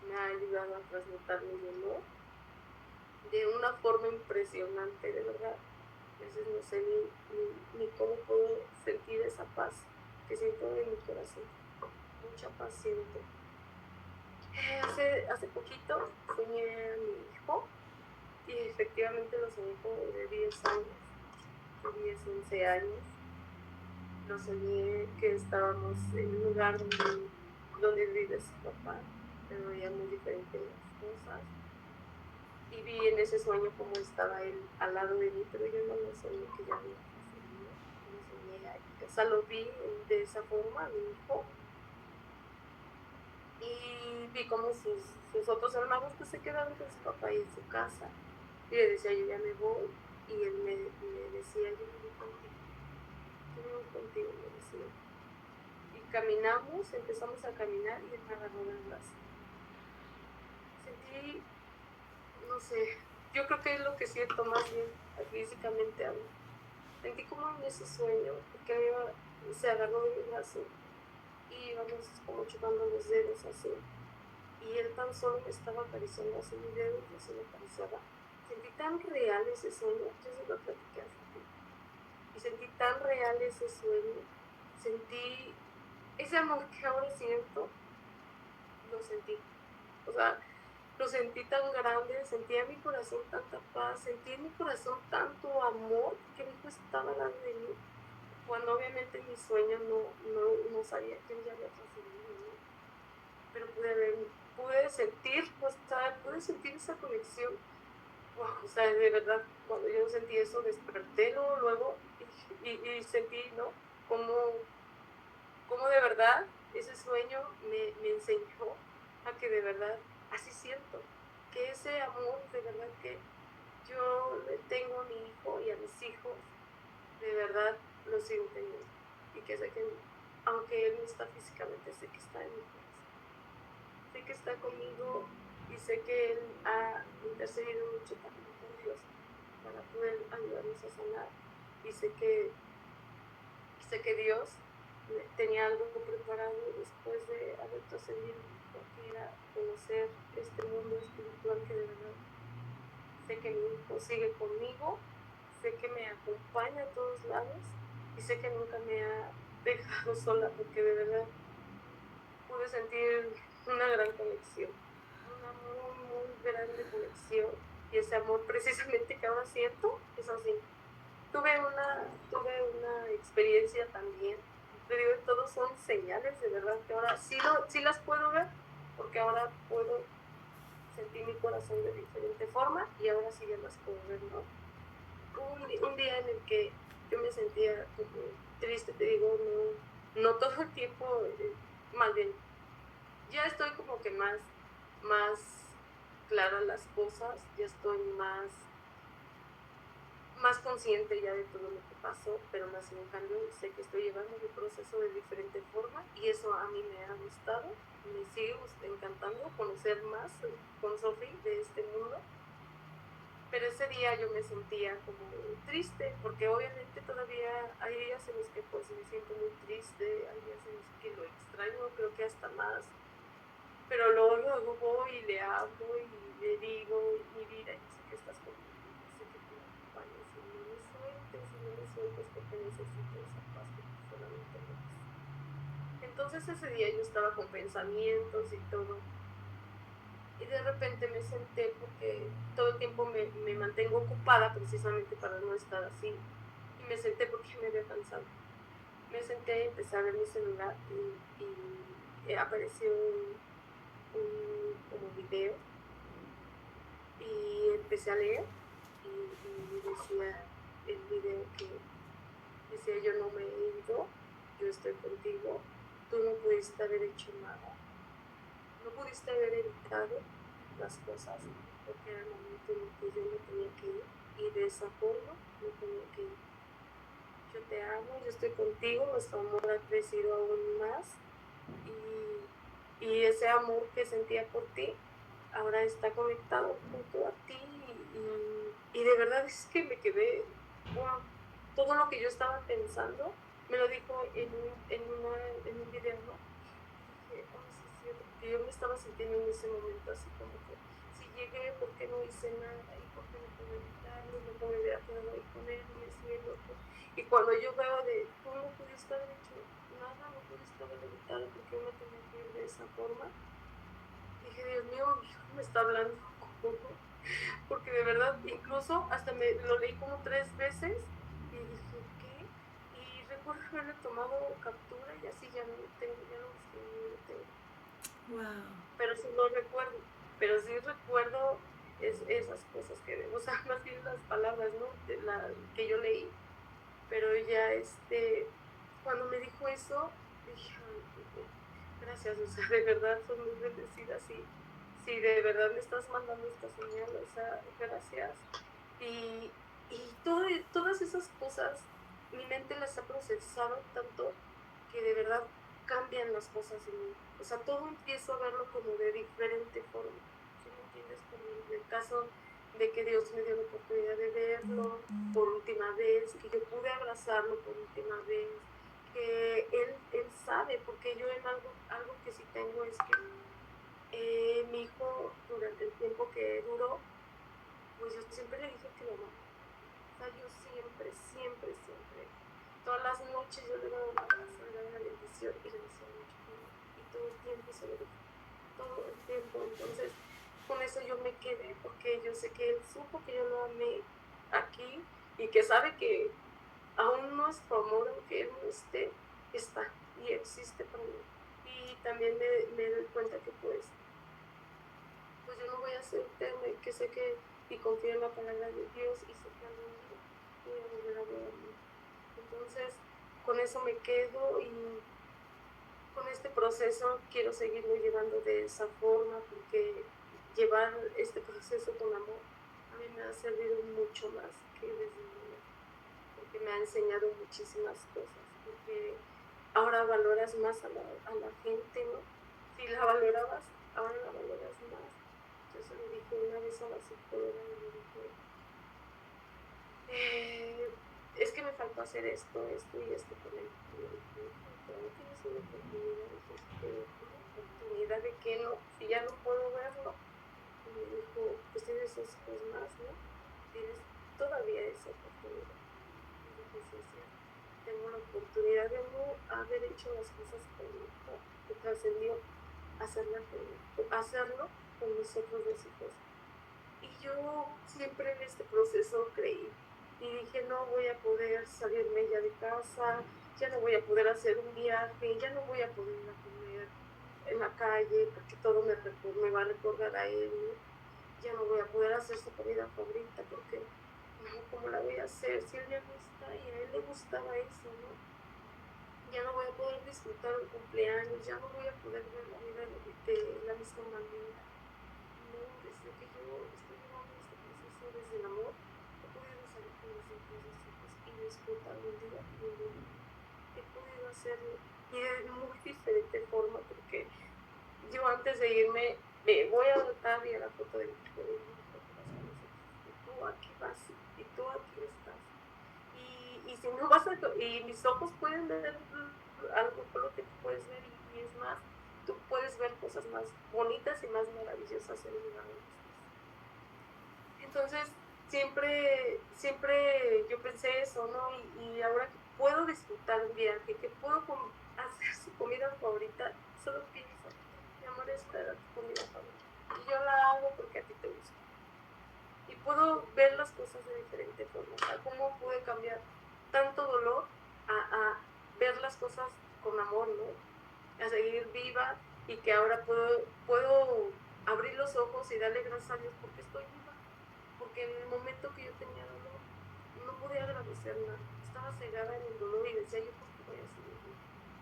me ha ayudado a transmutar mi dolor de una forma impresionante, de verdad. A veces no sé ni cómo puedo sentir esa paz que siento en mi corazón, mucha paz siento. Hace poquito soñé a mi hijo y efectivamente lo soñé como de 10 años, de 10, 11 años. Lo soñé que estábamos en un lugar donde vive su papá, pero veía muy diferentes las cosas. Y vi en ese sueño cómo estaba él al lado de mí, pero yo no lo soñé que ya había fallecido, lo soñé ahí. O sea, lo vi de esa forma, a mi hijo. Y vi como sus otros hermanos pues se quedaron con su papá y en su casa. Y le decía, yo ya me voy. Y él me decía, yo me voy contigo, me decía. Y caminamos, empezamos a caminar y él me agarró del brazo. Sentí, no sé, yo creo que es lo que siento más bien físicamente aún. Sentí como en ese sueño, porque se agarró de mi brazo y íbamos como chupando los dedos así. Y él tan solo me estaba acariciando así mis dedos, yo se lo acariciaba. Sentí tan real ese sueño, yo se lo platiqué a ti. Y sentí tan real ese sueño, sentí ese amor que ahora siento, lo sentí. O sea, lo sentí tan grande, sentí en mi corazón tanta paz, sentí en mi corazón tanto amor que mi hijo estaba al lado de mí. cuando obviamente mi sueño no sabía que él ya había trascendido, ¿no? Pero pude sentir, pude sentir esa conexión. Wow, o sea, de verdad, cuando yo sentí eso, desperté luego y sentí, ¿no? Como de verdad ese sueño me enseñó a que de verdad así siento, que ese amor de verdad que yo le tengo a mi hijo y a mis hijos, de verdad lo sigo teniendo. Y que sé que, aunque él no está físicamente, sé que está en mi corazón. Sé que está conmigo y sé que él ha intercedido mucho también por Dios para poder ayudarnos a sanar. Y sé que Dios tenía algo preparado después de haber trascendido, que era conocer este mundo espiritual que de verdad sé que mi hijo sigue conmigo, sé que me acompaña a todos lados y sé que nunca me ha dejado sola, porque de verdad pude sentir una gran conexión, una muy grande conexión, y ese amor precisamente que ahora siento es así. Tuve una experiencia también, te digo, todos son señales de verdad que ahora sí las puedo ver, porque ahora puedo sentir mi corazón de diferente forma y ahora sí ya las puedo ver, ¿no? Hubo un día en el que yo me sentía como triste, te digo, no todo el tiempo, más bien, ya estoy como que más clara las cosas, ya estoy más consciente ya de todo lo que pasó, pero más en cambio sé que estoy llevando mi proceso de diferente forma y eso a mí me ha gustado, me sigue encantando conocer más con Sophie de este mundo. Pero ese día yo me sentía como triste, porque obviamente todavía hay días en los que pues me siento muy triste, hay días en los que lo extraño, creo que hasta más, pero luego voy y le hablo y le digo, mi vida, yo sé que estás conmigo, yo sé que tú me acompañas y no me sueltes porque necesito esa paz que tú solamente me das. Entonces ese día yo estaba con pensamientos y todo, y de repente me senté porque todo el tiempo me mantengo ocupada precisamente para no estar así, y me senté porque me había cansado. Me senté y empecé a ver mi celular y apareció como video y empecé a leer y decía el video que decía: yo no me he ido, yo estoy contigo, tú no pudiste haber hecho nada, no pudiste haber evitado las cosas, porque era el momento en el que yo me tenía que ir y de esa forma me tenía que ir. Yo te amo, yo estoy contigo, nuestro amor ha crecido aún más y ese amor que sentía por ti ahora está conectado junto a ti y de verdad es que me quedé, wow, todo lo que yo estaba pensando me lo dijo en un video, ¿no? Que, oh, sí es cierto, porque yo me estaba sintiendo en ese momento así como que si llegué, ¿por qué no hice nada? ¿Y por qué no pude evitarlo? No me hubiera quedado ahí con él y así el otro. Y cuando yo veo de, tú no pudiste haber hecho nada, no pudiste haber evitado porque yo me tenía que ir de esa forma, dije: Dios mío, mi hijo me está hablando, porque de verdad, incluso hasta me lo leí como 3 veces y dije: ¿qué? Y recuerdo haberle tomado captura y así ya no lo tengo, ya no lo tengo. Wow. Pero sí lo recuerdo, pero sí recuerdo esas cosas que, o sea, más bien las palabras, ¿no? Que yo leí, pero ya cuando me dijo eso, dije: gracias, o sea, de verdad soy muy bendecida, sí, de verdad me estás mandando esta señal, o sea, gracias. Y todas esas cosas, mi mente las ha procesado tanto que de verdad cambian las cosas en mí. O sea, todo empiezo a verlo como de diferente forma. ¿Sí me entiendes? Como en el caso de que Dios me dio la oportunidad de verlo por última vez, que yo pude abrazarlo por última vez, que él sabe, porque yo en algo que sí tengo es que mi hijo, durante el tiempo que duró, pues yo siempre le dije que lo amaba. O sea, yo siempre, todas las noches yo le daba un abrazo, le daba una bendición y le decía mucho que no. Y todo el tiempo se lo dije, todo el tiempo. Entonces, con eso yo me quedé, porque yo sé que él supo que yo lo amé aquí y que sabe que aún nuestro amor, aunque Él no esté, está y existe para mí. Y también me doy cuenta que pues yo no voy a ser eterna, que sé que y confío en la palabra de Dios y sé que algún día voy a volver a verlo. Entonces, con eso me quedo y con este proceso quiero seguirlo llevando de esa forma, porque llevar este proceso con amor a mí me ha servido mucho más que desde niña, porque me ha enseñado muchísimas cosas, porque ahora valoras más a la gente, ¿no? Si la valorabas, ahora la valoras más. Yo se lo dije una vez a la psicóloga y le dije, es que me faltó hacer esto y esto con él. Y me dijo, ¿todavía tienes una oportunidad? Y dije, ¿una oportunidad de qué no? Si ya no puedo verlo. Y me dijo, pues tienes 2 hijos más, ¿no? Tienes todavía esa oportunidad. Y dije, sí, es cierto. Tengo la oportunidad de no haber hecho las cosas que trascendió, hacerlo con mis otros 2 hijos. Y yo siempre en este proceso creí y dije, no voy a poder salirme ya de casa, ya no voy a poder hacer un viaje, ya no voy a poder ir a comer en la calle porque todo me va a recordar a él, ¿no? Ya no voy a poder hacer su comida favorita porque, no, ¿cómo la voy a hacer? Si él ya no está y a él le gustaba eso, ¿no? Ya no voy a poder disfrutar un cumpleaños, ya no voy a poder ver la vida de la misma manera. No, desde que yo estoy llevando este proceso desde el amor, he podido salir con mis otros 2 hijos y disfrutar un día y un día. He podido hacerlo y de muy diferente forma, porque yo antes de irme me voy a anotar y a la foto de mi hijo de mi hijo con las manos y tú aquí vas y tú aquí estás. Y si no vas a, y mis ojos pueden ver algo por lo que tú puedes ver y es más, tú puedes ver cosas más bonitas y más maravillosas en el lugar donde estás. Entonces, siempre yo pensé eso, ¿no? Y ahora que puedo disfrutar un viaje, que puedo hacer su comida favorita, solo pienso, mi amor, esta era tu comida favorita. Y yo la hago porque a ti te gusta. Y puedo ver las cosas de diferente forma. O sea, cómo pude cambiar tanto dolor a ver las cosas con amor, ¿no? A seguir viva y que ahora puedo abrir los ojos y darle gracias a Dios porque estoy viva. Porque en el momento que yo tenía dolor, no podía agradecer nada. Estaba cegada en el dolor y decía yo, ¿por qué voy a seguir viva?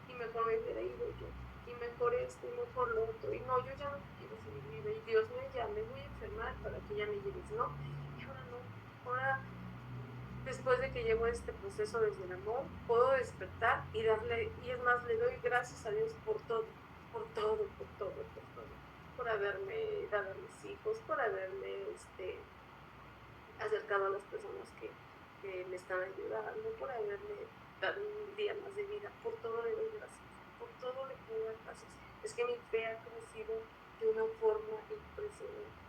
Y mejor me hubiera ido yo. Y mejor esto y mejor lo otro. Y no, yo ya no quiero seguir viva. Y Dios me voy a enfermar para que ya me lleves, ¿no? Y ahora no. Ahora, después de que llevo este proceso desde el amor, puedo despertar y es más, le doy gracias a Dios por todo, por todo, por todo, por todo. Por haberme dado a mis hijos, por haberme acercado a las personas que me están ayudando, por haberme dado un día más de vida, por todo le doy gracias, por todo le puedo dar gracias. Es que mi fe ha crecido de una forma impresionante,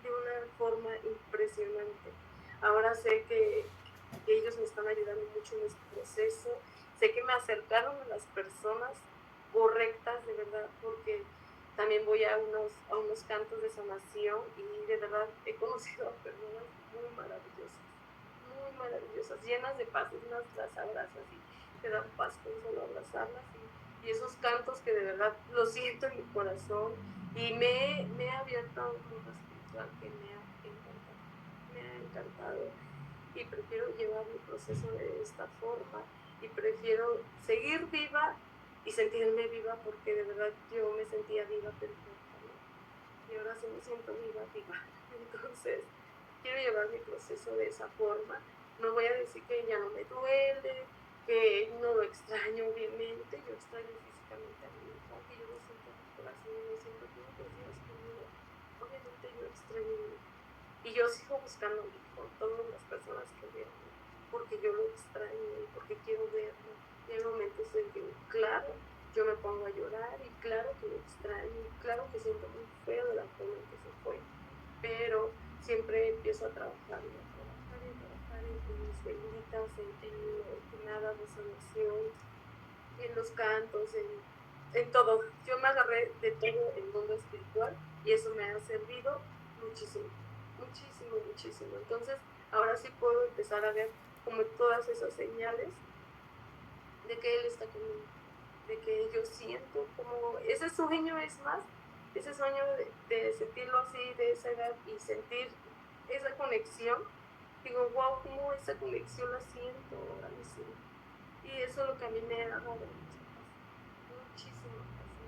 de una forma impresionante. Ahora sé que ellos me están ayudando mucho en este proceso, sé que me acercaron a las personas correctas, de verdad, porque también voy a unos cantos de sanación y de verdad he conocido a personas muy maravillosas, llenas de paz, unas las abrazas y te dan paz con solo abrazarlas y esos cantos que de verdad lo siento en mi corazón y me he abierto a un mundo espiritual que me ha encantado y prefiero llevar mi proceso de esta forma y prefiero seguir viva y sentirme viva porque de verdad yo me sentía viva pero muerta, ¿no? Y ahora sí me siento viva. Entonces quiero llevar mi proceso de esa forma. No voy a decir que ya no me duele, que no lo extraño, obviamente, yo extraño físicamente a mi hijo, aunque yo lo siento en mi corazón y me siento todos los días conmigo, obviamente yo extraño a mi hijo. Y yo sigo buscando a mi hijo, todas las personas que veo, porque yo lo extraño y porque quiero verlo. Y hay momentos en que, claro, yo me pongo a llorar y claro que lo extraño y claro que siento muy feo de la forma en que se fue, pero siempre empiezo a trabajar y a trabajar y a trabajar en mis benditas, en lo que me ha dado sanación, en los cantos, en todo. Yo me agarré de todo el mundo espiritual y eso me ha servido muchísimo, muchísimo, muchísimo. Entonces, ahora sí puedo empezar a ver como todas esas señales de que Él está conmigo, de que yo siento como ese sueño es más, ese sueño de sentirlo así, de esa edad y sentir esa conexión. Digo, wow, cómo esa conexión la siento ahora mismo. Y eso es lo que a mí me ha dado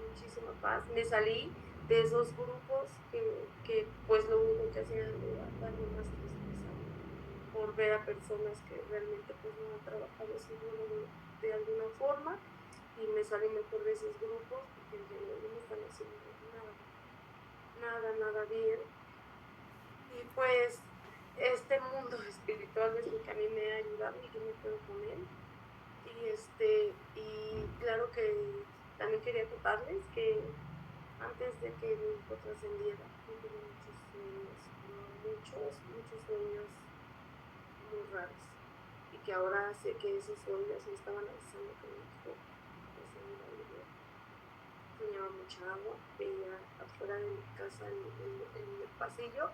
muchísima paz. Me salí de esos grupos que pues lo único que hacían era darme más tristeza por ver a personas que realmente pues no han trabajado su duelo de alguna forma, y me salí mejor de esos grupos porque dije, no me están haciendo nada bien. Y pues este mundo espiritual es lo que a mí me ha ayudado y yo me quedo con él. Y claro que también quería contarles que antes de que mi hijo trascendiera, yo tuve muchos sueños muy raros, y que ahora sé que esos sueños me estaban avisando que mi hijo pues se iba a vivir. Soñaba mucha agua, veía afuera de mi casa en el pasillo,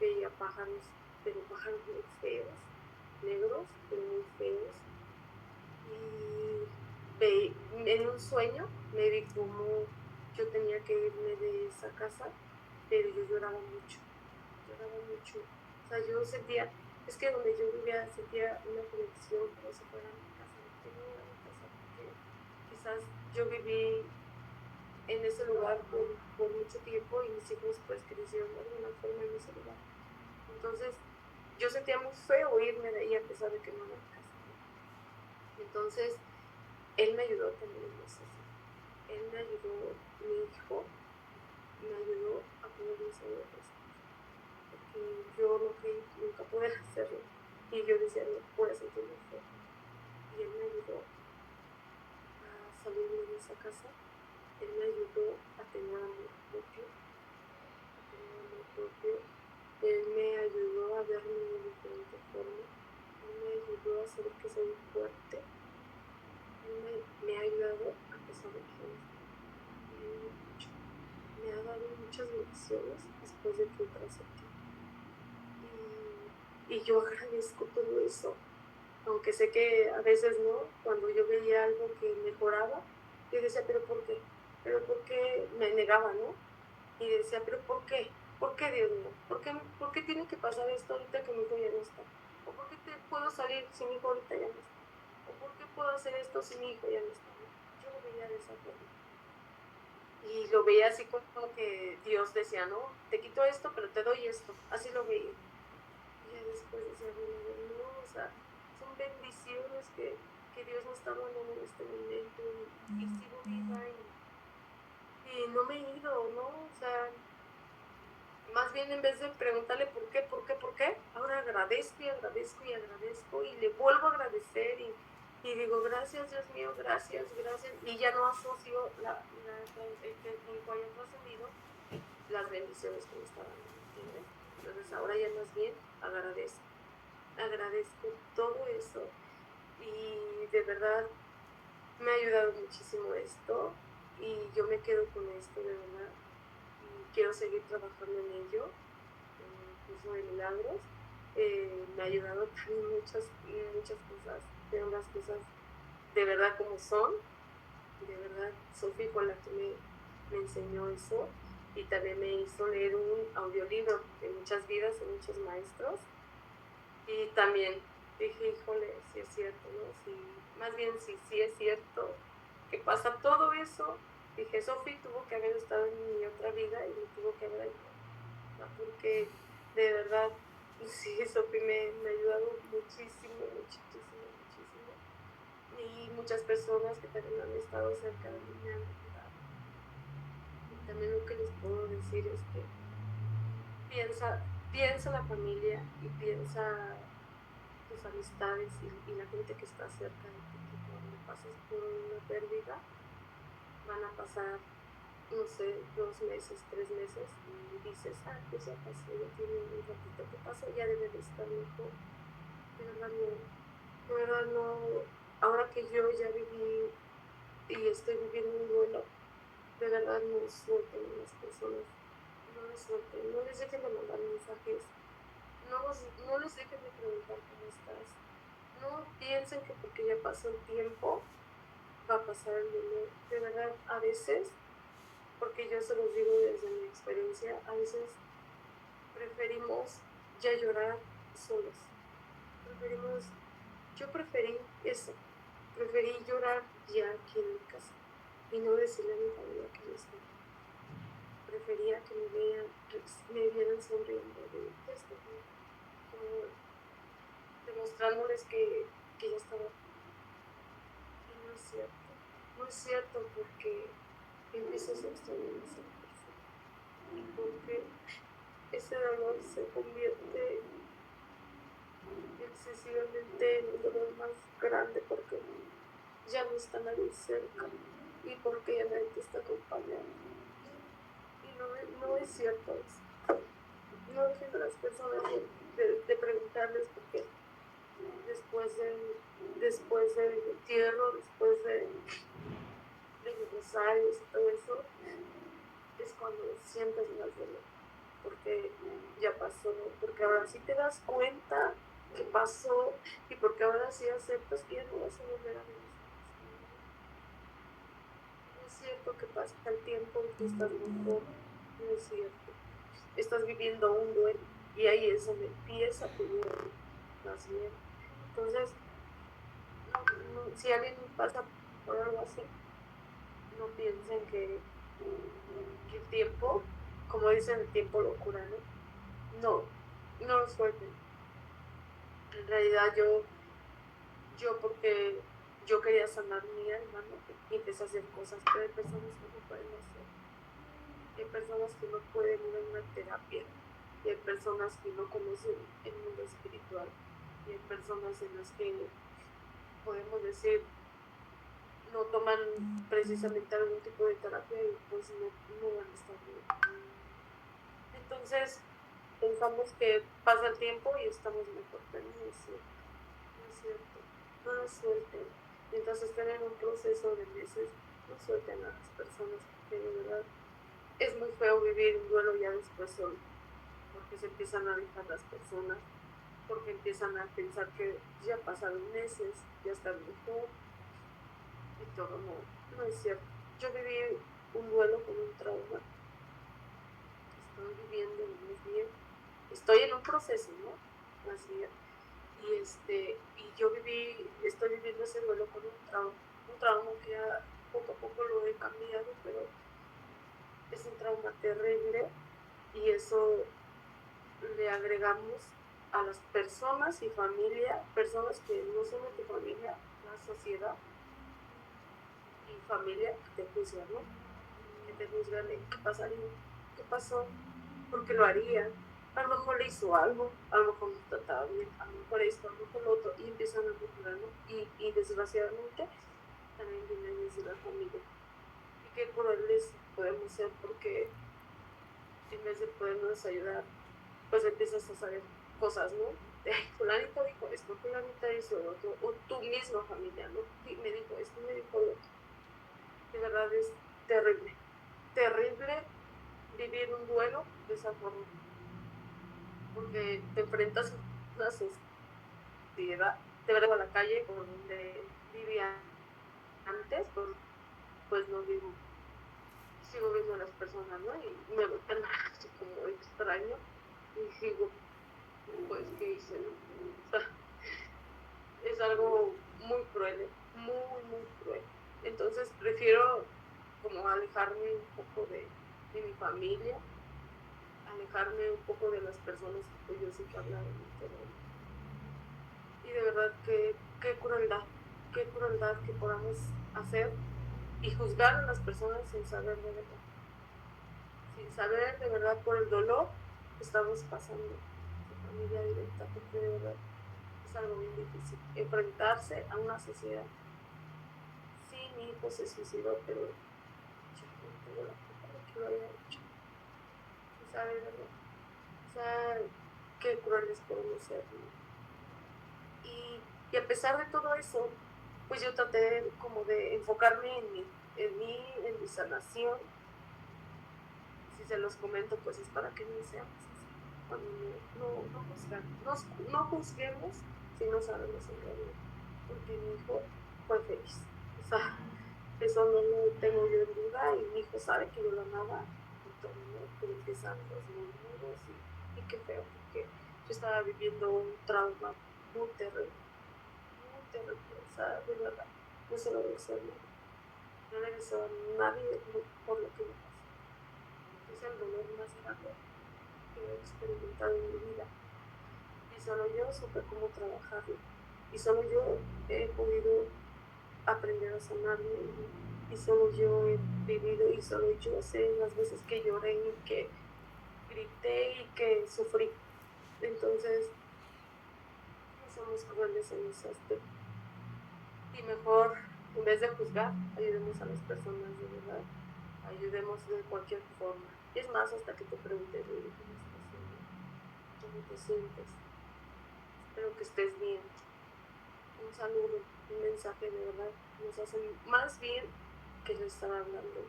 veía pájaros, pero pájaros muy feos, negros, pero muy feos. Y en un sueño me vi como yo tenía que irme de esa casa, pero yo lloraba mucho. O sea, yo sentía, es que donde yo vivía sentía una conexión como si fuera mi casa. Tenía una casa porque quizás yo viví en ese lugar por mucho tiempo y mis hijos pues crecieron de alguna forma en ese lugar. Entonces yo sentía muy feo irme de ahí a pesar de que no era mi casa. Entonces Él me ayudó también en eso. Él me ayudó, mi hijo me ayudó a poder saber esto, porque yo no creí nunca poder hacerlo, y yo decía, no voy a sentirme feo. Y Él me ayudó a salirme de esa casa. Él me ayudó a tener amor propio. Él me ayudó a verme de diferente forma. Él me ayudó a saber que soy fuerte. Él me ha ayudado a pesar de que me ha dado muchas bendiciones después de que trascendí. Y yo agradezco todo eso, aunque sé que a veces no, cuando yo veía algo que mejoraba, yo decía, ¿pero por qué? ¿Pero por qué? Me negaba, ¿no? Y decía, ¿pero por qué? ¿Por qué, Dios mío? ¿Por qué tiene que pasar esto ahorita que mi hijo ya no está? ¿O por qué puedo salir si mi hijo ahorita ya no está? ¿O por qué puedo hacer esto si mi hijo ya no está? Yo lo veía de esa forma. Y lo veía así como que Dios decía, no, te quito esto, pero te doy esto. Así lo veía. Y ya después decía, bueno, no, o sea, son bendiciones que Dios me está dando en este momento, y sigo viva, y no me he ido, ¿no? O sea, más bien en vez de preguntarle por qué, ahora agradezco y le vuelvo a agradecer, y digo, gracias Dios mío, gracias, y ya no asocio el que mi hijo haya trascendido las bendiciones que me está dando, ¿entiendes? Entonces ahora ya más bien agradezco todo eso, y de verdad me ha ayudado muchísimo esto, y yo me quedo con esto de verdad, y quiero seguir trabajando en ello, en el curso de milagros. Me ha ayudado también muchas cosas, pero las cosas de verdad como son. De verdad, Sofi fue la que me enseñó eso, y también me hizo leer un audiolibro de muchas vidas y muchos maestros, y también dije, híjole, sí es cierto, ¿no? Sí, más bien sí es cierto que pasa todo eso. Dije, Sofi tuvo que haber estado en mi otra vida y me tuvo que haber ayudado, ¿no? Porque de verdad, sí, Sofi me ha ayudado muchísimo, y muchas personas que también han estado cerca de mí me han ayudado. Y también lo que les puedo decir es que piensa la familia, y piensa tus amistades y la gente que está cerca de ti, que cuando pases por una pérdida van a pasar, no sé, 2 meses, 3 meses, y dices, pues ya pasó, ya tiene un ratito que pasó, ya debe de estar mejor. De verdad no, ahora que yo ya viví y estoy viviendo un duelo, de verdad no suelten a las personas, no les suelten, no les dejen de mandar mensajes, no les dejen de preguntar cómo estás, no piensen que porque ya pasó el tiempo va a pasar el dolor. De verdad, a veces, porque yo se los digo desde mi experiencia, a veces preferimos ya llorar solos. Yo preferí eso, preferí llorar ya aquí en mi casa y no decirle a mi familia que yo estaba. Prefería que me vieran sonriendo de esto, como demostrándoles que ya estaba. Y no es cierto porque empiezas a extrañar a esa persona y porque ese dolor se convierte excesivamente en un dolor más grande porque ya no está nadie cerca y porque ya nadie te está acompañando. Y no es cierto eso. No dejen a las personas de preguntarles por qué después del entierro, después de los rosarios y todo eso, es cuando sientes más dolor, porque ya pasó, porque ahora sí te das cuenta que pasó y porque ahora sí aceptas que ya no vas a volver a vivir. No es cierto que pasa el tiempo y que estás mejor, no es cierto. Estás viviendo un duelo y ahí es donde empieza tu duelo más bien. Entonces, si alguien pasa por algo así, no piensen que el tiempo, como dicen, el tiempo lo cura, ¿no? No lo suelten. En realidad yo porque yo quería sanar mi alma, ¿no? Y empecé a hacer cosas, pero hay personas que no pueden hacer. Hay personas que no pueden ir a una terapia. Y hay personas que no conocen el mundo espiritual. Y hay personas en las que podemos decir no toman precisamente algún tipo de terapia y pues no van a estar bien. Entonces pensamos que pasa el tiempo y estamos mejor, pero no es cierto, no lo suelten. Mientras estén en un proceso de meses, no suelten a las personas, porque de verdad es muy feo vivir un duelo ya después solo, porque se empiezan a alejar las personas, porque empiezan a pensar que ya pasaron meses, ya están mejor, y todo no es cierto. Yo viví un duelo con un trauma, estoy viviendo más bien, estoy en un proceso, ¿no? Más bien. Y yo estoy viviendo ese duelo con un trauma que ya poco a poco lo he cambiado, pero es un trauma terrible y eso le agregamos a las personas y familia, personas que no son de tu familia, la sociedad y familia que te juzgan, ¿no? Que te juzgan de qué pasaría, qué pasó, por qué lo haría, a lo mejor le hizo algo, a lo mejor no trataba bien, a lo mejor esto, a lo mejor lo otro, y empiezan a juzgar, ¿no? Y desgraciadamente también viene desde la familia. Y qué crueles podemos ser porque en vez de podernos ayudar, pues empiezas a saber cosas, ¿no? Fulanito dijo esto, fulanita hizo lo otro, o tu misma familia, ¿no? Y me dijo esto, me dijo lo otro. De verdad es terrible, terrible vivir un duelo de esa forma, porque te enfrentas a una sociedad, te verás a la calle por donde vivía antes, pues no vivo, sigo viendo a las personas, ¿no? Y me voltean así como extraño y digo, pues, ¿qué hice, no? O sea, es algo muy cruel, muy cruel. Entonces prefiero como alejarme un poco de mi familia, alejarme un poco de las personas que pues yo sé que hablaron y de verdad qué crueldad que podamos hacer y juzgar a las personas sin saber de verdad por el dolor que estamos pasando de familia directa, porque de verdad es algo bien difícil enfrentarse a una sociedad. Sí, mi hijo se suicidó, pero yo no tengo la culpa de que lo haya hecho. O sea, de verdad, o sea, qué crueles podemos ser, ¿no? Y a pesar de todo eso, pues yo traté como de enfocarme en mi sanación. Si se los comento, pues es para que no seamos así. Cuando no juzguemos si no sabemos en realidad. porque mi hijo fue feliz. O sea, eso no lo tengo yo en duda, y mi hijo sabe que yo lo amaba y todo, ¿no? Pero empiezan los murmuros y qué feo, porque yo estaba viviendo un trauma muy terrible, o sea, de verdad, no se lo deseo a nadie, no le deseo a nadie por lo que me pasó. Es el dolor más grande que he experimentado en mi vida, y solo yo supe cómo trabajarlo, y solo yo he podido aprender a sanarme, y solo yo he vivido, y solo yo sé las veces que lloré y que grité y que sufrí. Entonces, no somos crueles en ese aspecto, y mejor, en vez de juzgar, ayudemos a las personas de verdad, ayudemos de cualquier forma. Es más, hasta que te preguntes, ¿cómo estás? ¿Cómo te sientes? Espero que estés bien. Un saludo, un mensaje de verdad nos hace más bien que yo estar hablando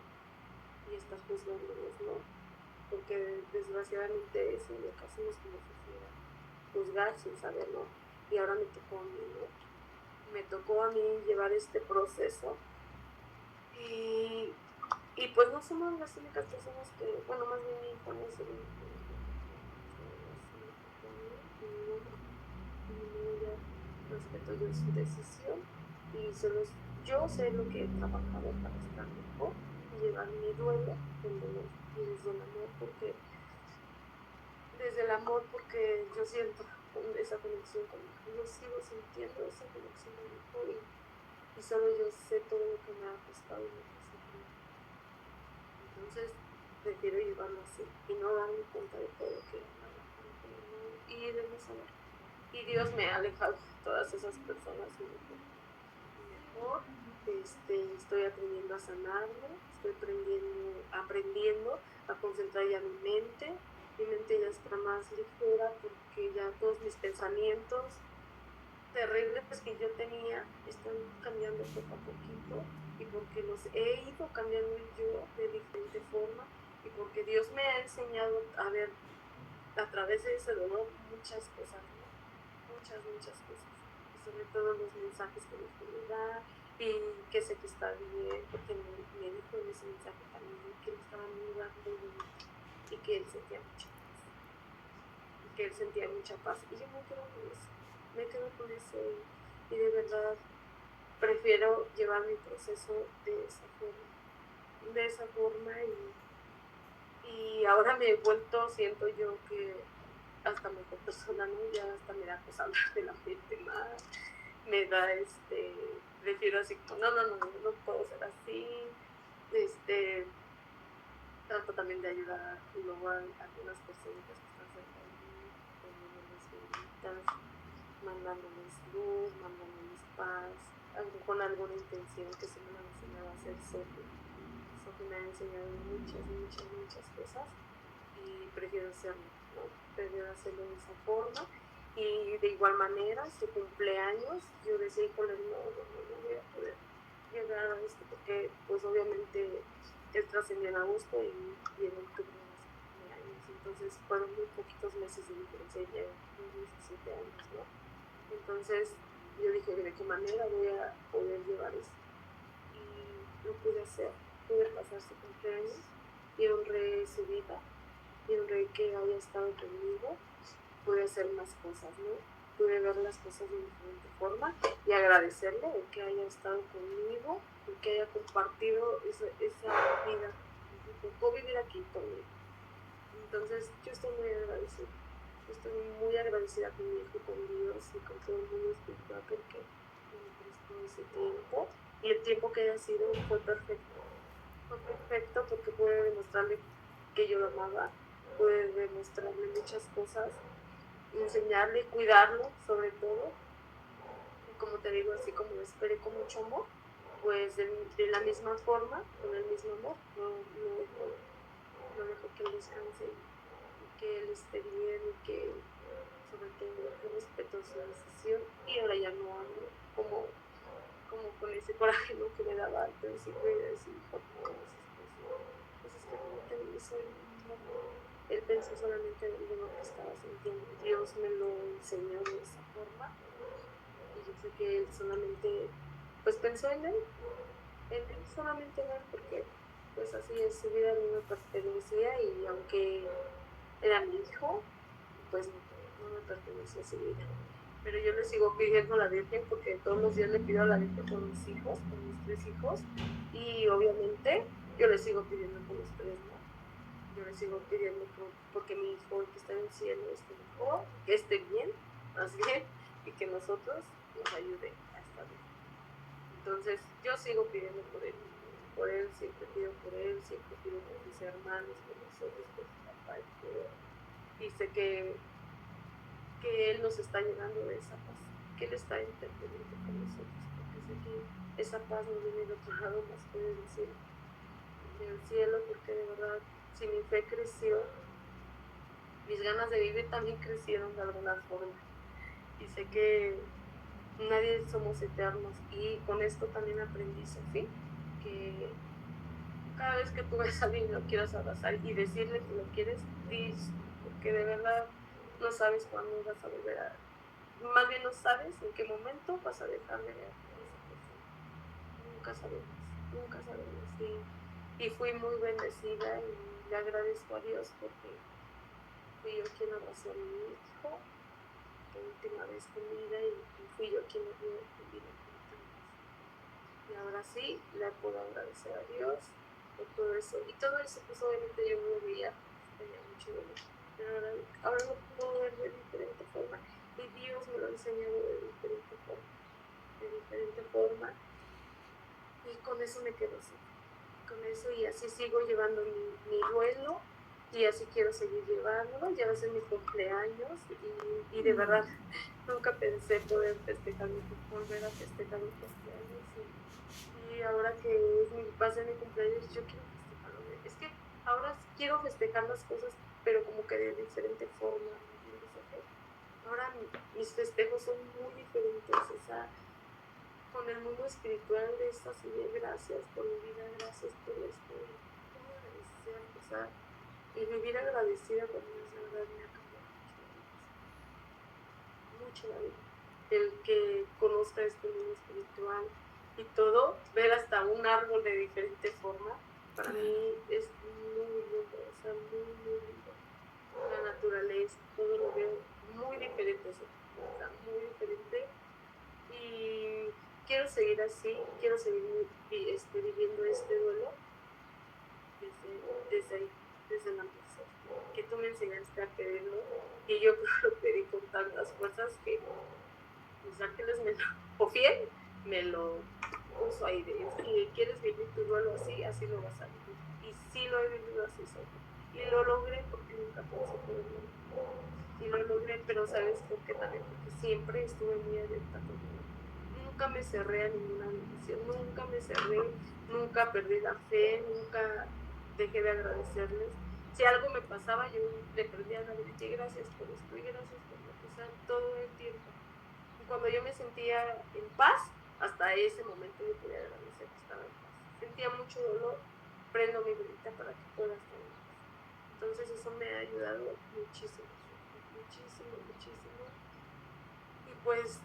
y estar juzgándolos, ¿no? Porque desgraciadamente eso es lo que hacemos como sociedad, juzgar sin saberlo. Y ahora me tocó a mí, ¿no? Me tocó a mí llevar este proceso, y pues no somos las únicas personas que, bueno, más bien mi hijo no es el único, y ya respeto yo su decisión, y yo sé lo que he trabajado para estar mejor y llevar mi duelo con dolor y desde el amor, porque yo siento esa conexión con mi hijo, yo sigo sintiendo esa conexión con mi hijo, y solo yo sé todo lo que me ha costado y lo que sufrí. Entonces prefiero llevarlo así y no darme cuenta de todo lo que y de no saber. Y Dios me ha alejado de todas esas personas, y mejor estoy aprendiendo a sanarme, estoy aprendiendo a concentrar ya mi mente ya está más ligera, porque ya todos mis pensamientos terribles que yo tenía están cambiando poco a poquito, y porque los he ido cambiando yo de diferente forma, y porque Dios me ha enseñado a ver a través de ese dolor muchas cosas, ¿no? Muchas cosas, y sobre todo los mensajes que Dios me da, y que sé que está bien, porque me dijo en ese mensaje también que él estaba en un lugar muy bonito, y que él sentía mucha paz, y yo me quedo con eso, y de verdad prefiero llevar mi proceso de esa forma, y ahora me he vuelto, siento yo que hasta mejor persona, ¿no? Ya hasta me da cosa hablar de la gente más, me da, prefiero así como, no puedo ser así, trato también de ayudar luego a algunas personas que están cerca de mí, poniéndoles velitas, mandándoles luz, mandándoles paz, algo con alguna intención que se me ha enseñado a hacer Sophie. Sophie me ha enseñado muchas cosas, y prefiero hacerlo, ¿no? Prefiero hacerlo de esa forma. Y de igual manera, su cumpleaños, yo decía, híjole, no voy a poder llegar a esto, porque pues obviamente él trascendió en agosto y en octubre de su cumpleaños, entonces fueron muy poquitos meses de diferencia, ya 17 años, ¿no? Entonces yo dije, ¿de qué manera voy a poder llevar eso? Y lo pude hacer, pude pasar su cumpleaños, y honré su vida, y honré que haya estado conmigo, pude hacer más cosas, ¿no? Pude ver las cosas de diferente forma y agradecerle de que haya estado conmigo y que haya compartido esa vida. Me tocó vivir aquí conmigo. Entonces yo estoy muy agradecida. Estoy muy agradecida con mi hijo, con Dios y con todo el mundo espiritual, porque me prestó ese tiempo. Y el tiempo que haya sido fue perfecto. Fue perfecto porque pude demostrarle que yo lo amaba, pude demostrarle muchas cosas, enseñarle, cuidarlo sobre todo, y como te digo, así como lo esperé con mucho amor, pues de la misma forma, con el mismo amor, no dejo que él descanse, y que él esté bien, y que sobre todo que respeto su decisión, y ahora ya no ando como con ese coraje, ¿no?, que me daba al principio, y decir, hijo, no haces eso, pues es que como te dice, él pensó solamente en lo que estaba sintiendo. Dios me lo enseñó de esa forma, y yo sé que él solamente, pues pensó en él solamente en él, porque pues así es, su vida a mí me pertenecía y aunque era mi hijo, pues no me pertenecía su vida. Pero yo le sigo pidiendo a la Virgen porque todos los días le pido a la Virgen por mis hijos, por mis 3 hijos, y obviamente yo le sigo pidiendo por los 3, ¿no? Yo le sigo pidiendo porque mi hijo que está en el cielo esté mejor, que esté bien, más bien, y que nosotros nos ayude a estar bien. Entonces yo sigo pidiendo por él, siempre pido por él, siempre pido por mis hermanos, por nosotros, por su papá y todo. Y sé que él nos está llenando de esa paz, que él está interviniendo con nosotros, porque sé que esa paz no viene de otro lado más que del cielo, porque de verdad, si mi fe creció, mis ganas de vivir también crecieron de alguna forma. Y sé que nadie somos eternos, y con esto también aprendí, Sofía, que cada vez que tú ves a alguien y lo quieras abrazar y decirle que lo quieres, porque de verdad no sabes cuándo vas a volver a, más bien no sabes en qué momento vas a dejar de ver a esa persona. Nunca sabemos. Y fui muy bendecida y le agradezco a Dios porque fui yo quien abrazó a mi hijo por última vez con vida, y fui yo quien le dio vida por última vez. Y ahora sí le puedo agradecer a Dios por todo eso. Y todo eso, pues obviamente yo no lo veía, tenía mucho dolor. Pero ahora lo puedo ver de diferente forma. Y Dios me lo ha enseñado de diferente forma. Y con eso me quedo así. Con eso, y así sigo llevando mi duelo, y así quiero seguir llevándolo. Ya va a ser mi cumpleaños, y de verdad nunca pensé poder volver a festejar mi cumpleaños. Y ahora que va a ser mi cumpleaños, yo quiero festejarlo. Es que ahora quiero festejar las cosas, pero como que de diferente forma. Ahora mis festejos son muy diferentes. O sea, con el mundo espiritual es así de gracias por mi vida, gracias por esto. ¿Cómo agradecer? O sea, y vivir agradecida con Dios, de verdad me ha cambiado mucho la vida. El que conozca este mundo espiritual y todo, ver hasta un árbol de diferente forma, para mí es muy lindo, o sea, muy, muy lindo. La naturaleza, todo lo veo muy diferente, o sea, muy diferente. Y quiero seguir así, quiero seguir viviendo este duelo desde la empezó, que tú me enseñaste a pedirlo, y yo lo pedí con tantas fuerzas que Los Ángeles o fiel, me lo puso ahí de, si quieres vivir tu duelo así, así lo vas a vivir. Y sí lo he vivido así, y lo logré porque nunca pensé poderlo. Y lo logré, pero ¿sabes por qué? También porque siempre estuve muy abierta con Dios. Nunca me cerré a ninguna bendición, nunca me cerré, nunca perdí la fe, nunca dejé de agradecerles. Si algo me pasaba, yo le prendía a la Virgen, gracias por esto y gracias por lo que sea, todo el tiempo. Y cuando yo me sentía en paz, hasta ese momento yo podía agradecer que estaba en paz. Sentía mucho dolor, prendo mi velita para que pueda estar en paz. Entonces eso me ha ayudado muchísimo, muchísimo. Y pues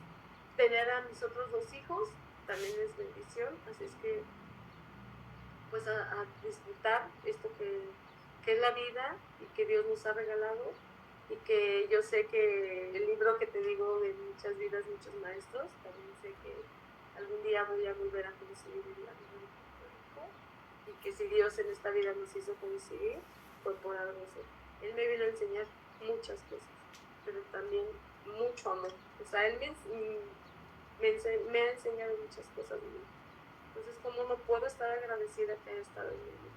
tener a mis otros 2 hijos también es bendición, así es que pues a disfrutar esto que es la vida y que Dios nos ha regalado, y que yo sé que el libro que te digo de muchas vidas, muchos maestros, también sé que algún día voy a volver a coincidir en la vida de mi hijo, y que si Dios en esta vida nos hizo coincidir, fue por algo así. Él me vino a enseñar muchas cosas, pero también mucho amor. O sea, él me ha enseñado muchas cosas. Entonces, ¿cómo no puedo estar agradecida que haya estado en mi vida?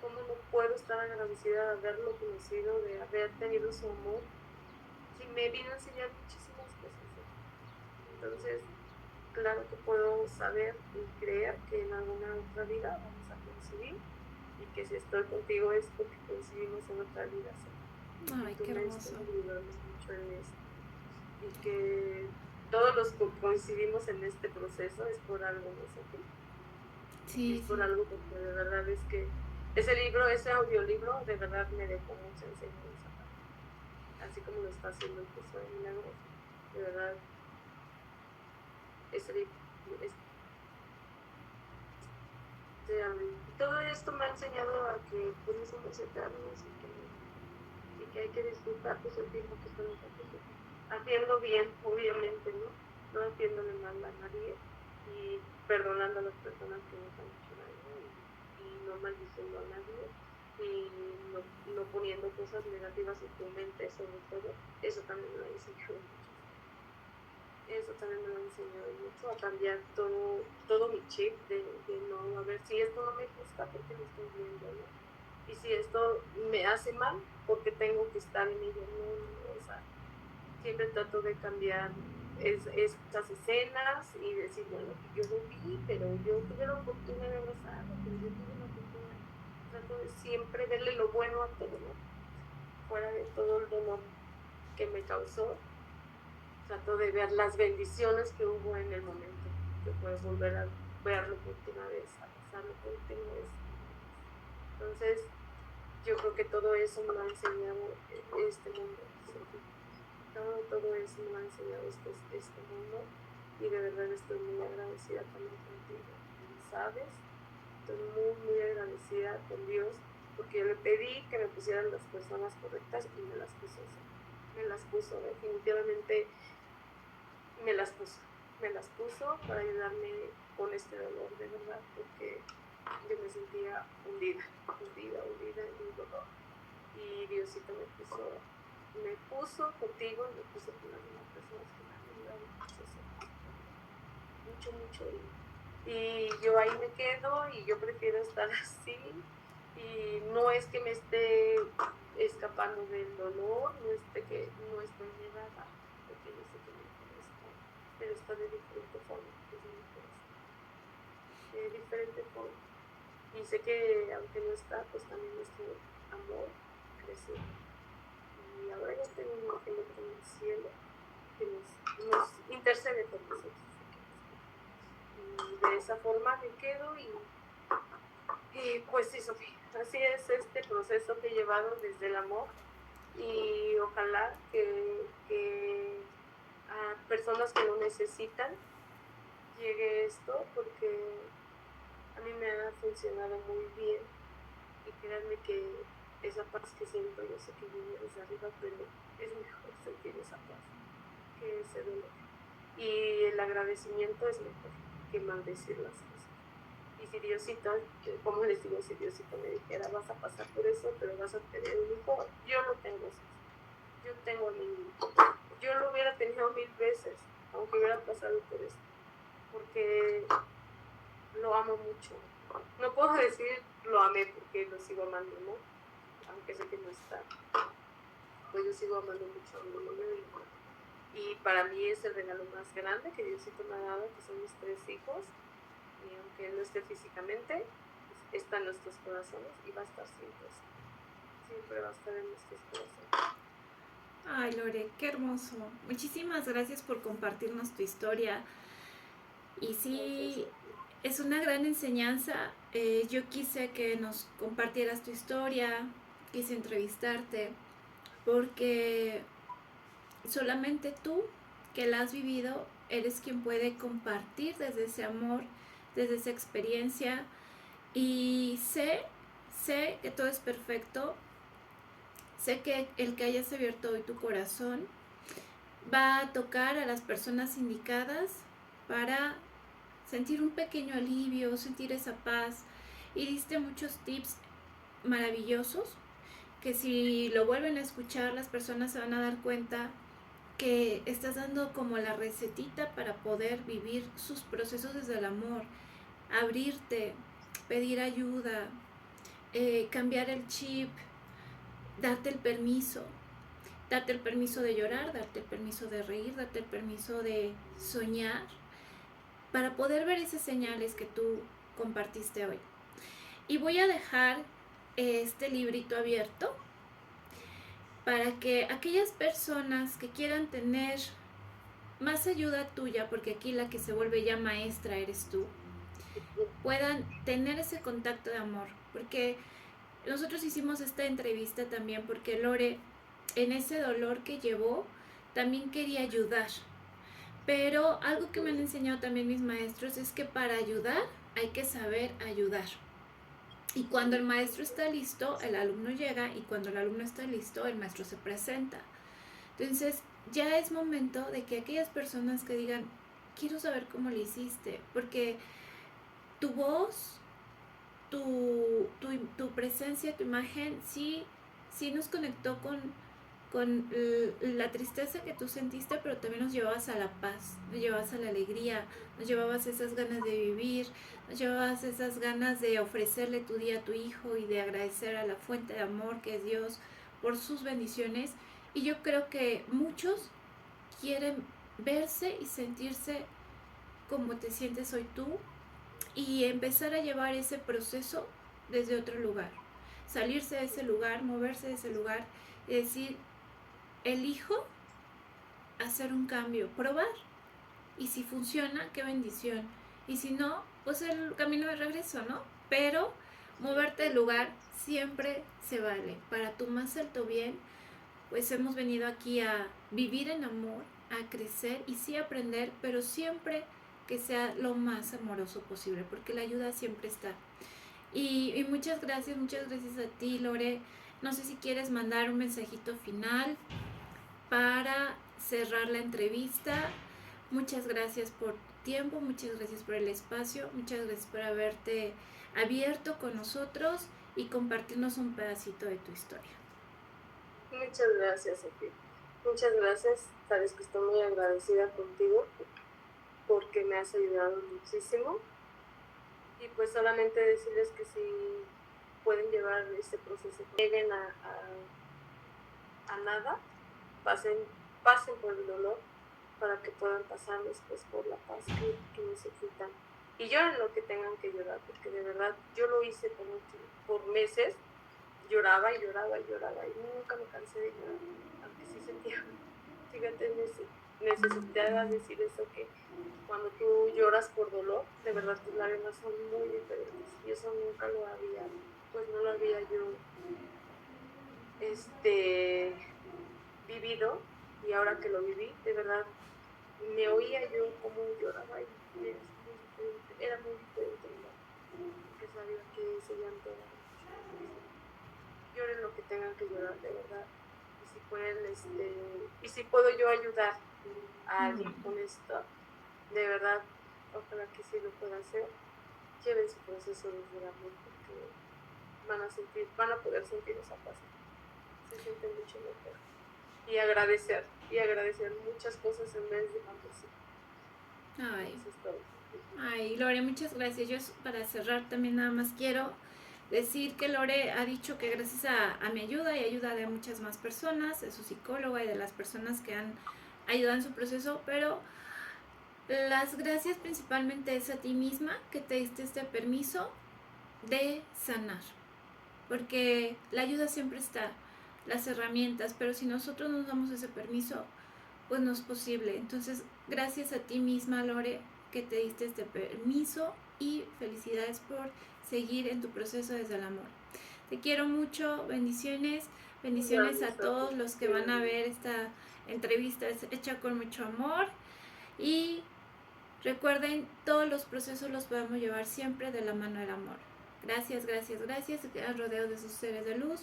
¿Cómo no puedo estar agradecida de haberlo conocido, de haber tenido su amor? Sí, me vino a enseñar muchísimas cosas. Entonces, claro que puedo saber y creer que en alguna otra vida vamos a coincidir, y que si estoy contigo es porque coincidimos en otra vida. Ay, qué hermoso. Mucho en esto. Y que todos los que coincidimos en este proceso es por algo, ¿no sé qué? Sí, es por algo, porque de verdad es que ese audiolibro de verdad me dejó mucha enseñanza, así como lo está haciendo el curso de milagros. De verdad todo esto me ha enseñado a que pues no somos eternos y que hay que disfrutar pues, el tiempo que estamos haciendo bien, obviamente, ¿no? No haciéndole mal a nadie y perdonando a las personas que nos han hecho daño y no maldiciendo a nadie y no poniendo cosas negativas en tu mente, sobre todo. Eso también me lo ha enseñado mucho. Eso también me lo ha enseñado mucho, a cambiar todo mi chip de no, a ver, si esto no me gusta, ¿por qué lo estoy viendo, no? Y si esto me hace mal, ¿por qué tengo que estar en ello? No, o sea, siempre trato de cambiar estas escenas y decir, bueno, yo lo vi, pero yo tuve la oportunidad de abrazarlo, pero yo tuve la oportunidad. Trato de siempre verle lo bueno a todo, ¿no? Fuera de todo el dolor que me causó, trato de ver las bendiciones que hubo en el momento, que puedes volver a verlo por última vez, a pasarlo por última vez. Entonces, yo creo que todo eso me lo ha enseñado este mundo. Todo eso me lo ha enseñado este mundo y de verdad estoy muy agradecida también contigo, ¿sabes? Estoy muy agradecida con Dios porque yo le pedí que me pusieran las personas correctas y me las puso, definitivamente me las puso para ayudarme con este dolor, de verdad, porque yo me sentía hundida en mi dolor y Diosito me puso contigo y me puso con las demás personas que me han ayudado mucho y yo ahí me quedo y yo prefiero estar así y no es que me esté escapando del dolor, no estoy negada, porque yo sé que me está, pero está de diferente forma, de diferente forma y sé que aunque no está, pues también nuestro amor crece. Y ahora ya tengo un ángel en el cielo que nos intercede por nosotros. Y de esa forma me quedo y pues sí, Sofía, así es este proceso que he llevado desde el amor y ojalá que a personas que lo necesitan llegue esto porque a mí me ha funcionado muy bien y créanme que esa paz que siento, yo sé que viene desde arriba, pero es mejor sentir esa paz que ese dolor. Y el agradecimiento es mejor que maldecir las cosas. Y si Diosito, como les digo, si Diosito me dijera, vas a pasar por eso, pero vas a tener un hijo, yo lo tengo. Yo tengo a mi hijo. Yo lo hubiera tenido 1000 veces, aunque hubiera pasado por eso, porque lo amo mucho. No puedo decir lo amé porque lo sigo amando, ¿no? Aunque sé que no está. Pues yo sigo amando mucho a mi niño y para mí es el regalo más grande que Diosito me ha dado, que son mis 3 hijos. Y aunque él no esté físicamente, está en nuestros corazones y va a estar siempre va a estar en nuestros corazones. Ay, Lore, qué hermoso. Muchísimas gracias por compartirnos tu historia. Y sí, es una gran enseñanza. Yo quise que nos compartieras tu historia, quise entrevistarte, porque solamente tú, que la has vivido, eres quien puede compartir desde ese amor, desde esa experiencia. Y sé que todo es perfecto. Sé que el que hayas abierto hoy tu corazón va a tocar a las personas indicadas para sentir un pequeño alivio, sentir esa paz. Y diste muchos tips maravillosos que si lo vuelven a escuchar, las personas se van a dar cuenta que estás dando como la recetita para poder vivir sus procesos desde el amor, abrirte, pedir ayuda, cambiar el chip, darte el permiso de llorar, darte el permiso de reír, darte el permiso de soñar, para poder ver esas señales que tú compartiste hoy. Y voy a dejar este librito abierto para que aquellas personas que quieran tener más ayuda tuya, porque aquí la que se vuelve ya maestra eres tú, puedan tener ese contacto de amor, porque nosotros hicimos esta entrevista también porque Lore, en ese dolor que llevó, también quería ayudar, Pero algo que me han enseñado también mis maestros es que para ayudar hay que saber ayudar. Y cuando el maestro está listo, el alumno llega, y cuando el alumno está listo, el maestro se presenta. Entonces, ya es momento de que aquellas personas que digan, quiero saber cómo le hiciste, porque tu voz, tu presencia, tu imagen, sí nos conectó con la tristeza que tú sentiste, pero también nos llevabas a la paz, nos llevabas a la alegría, nos llevabas esas ganas de vivir, nos llevabas esas ganas de ofrecerle tu día a tu hijo y de agradecer a la fuente de amor que es Dios por sus bendiciones. Y yo creo que muchos quieren verse y sentirse como te sientes hoy tú, y empezar a llevar ese proceso desde otro lugar, salirse de ese lugar, moverse de ese lugar y decir, elijo hacer un cambio, probar, y si funciona, qué bendición, y si no, pues el camino de regreso, ¿no? Pero moverte del lugar siempre se vale, para tu más alto bien. Pues hemos venido aquí a vivir en amor, a crecer y sí aprender, pero siempre que sea lo más amoroso posible, porque la ayuda siempre está. Y muchas gracias a ti, Lore. No sé si quieres mandar un mensajito final para cerrar la entrevista. Muchas gracias por tu tiempo, muchas gracias por el espacio, muchas gracias por haberte abierto con nosotros y compartirnos un pedacito de tu historia. Muchas gracias a ti. Muchas gracias. Sabes que estoy muy agradecida contigo porque me has ayudado muchísimo. Y pues solamente decirles que si pueden llevar este proceso, lleguen a nada, pasen por el dolor para que puedan pasar después por la paz que necesitan. Y lloren lo que tengan que llorar, porque de verdad yo lo hice por meses, lloraba y lloraba y lloraba y nunca me cansé de llorar, aunque sí sentía, fíjate, necesitaba decir eso, que cuando tú lloras por dolor, de verdad tus lágrimas son muy diferentes, y eso nunca lo había, pues no lo había yo vivido, y ahora que lo viví, de verdad me oía yo como lloraba y era muy diferente, porque sabía que ese llanto era mucho. Lloren lo que tengan que llorar, de verdad, y si pueden, y si puedo yo ayudar a alguien con esto, de verdad, ojalá que sí lo pueda hacer. Lleven su proceso desde el amor, porque van a poder sentir esa paz, se siente mucho mejor, y agradecer muchas cosas en vez de maldecir. Ay, Lore, muchas gracias. Yo, para cerrar, también nada más quiero decir que Lore ha dicho que gracias a mi ayuda y ayuda de muchas más personas, de su psicóloga y de las personas que han ayudado en su proceso, pero las gracias principalmente es a ti misma, que te diste este permiso de sanar, porque la ayuda siempre está, las herramientas, pero si nosotros nos damos ese permiso, pues no es posible. Entonces, gracias a ti misma, Lore, que te diste este permiso, y felicidades por seguir en tu proceso desde el amor. Te quiero mucho, bendiciones a todos los que van a ver esta entrevista hecha con mucho amor, y recuerden, todos los procesos los podemos llevar siempre de la mano del amor. Gracias, al rodeo de sus seres de luz.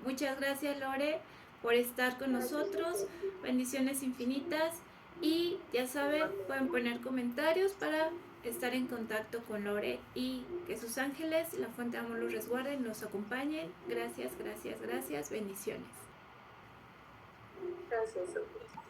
Muchas gracias, Lore, por estar con nosotros. Bendiciones infinitas, y ya saben, pueden poner comentarios para estar en contacto con Lore, y que sus ángeles, la fuente de amor, los resguarden, los acompañen. Gracias, bendiciones. Gracias a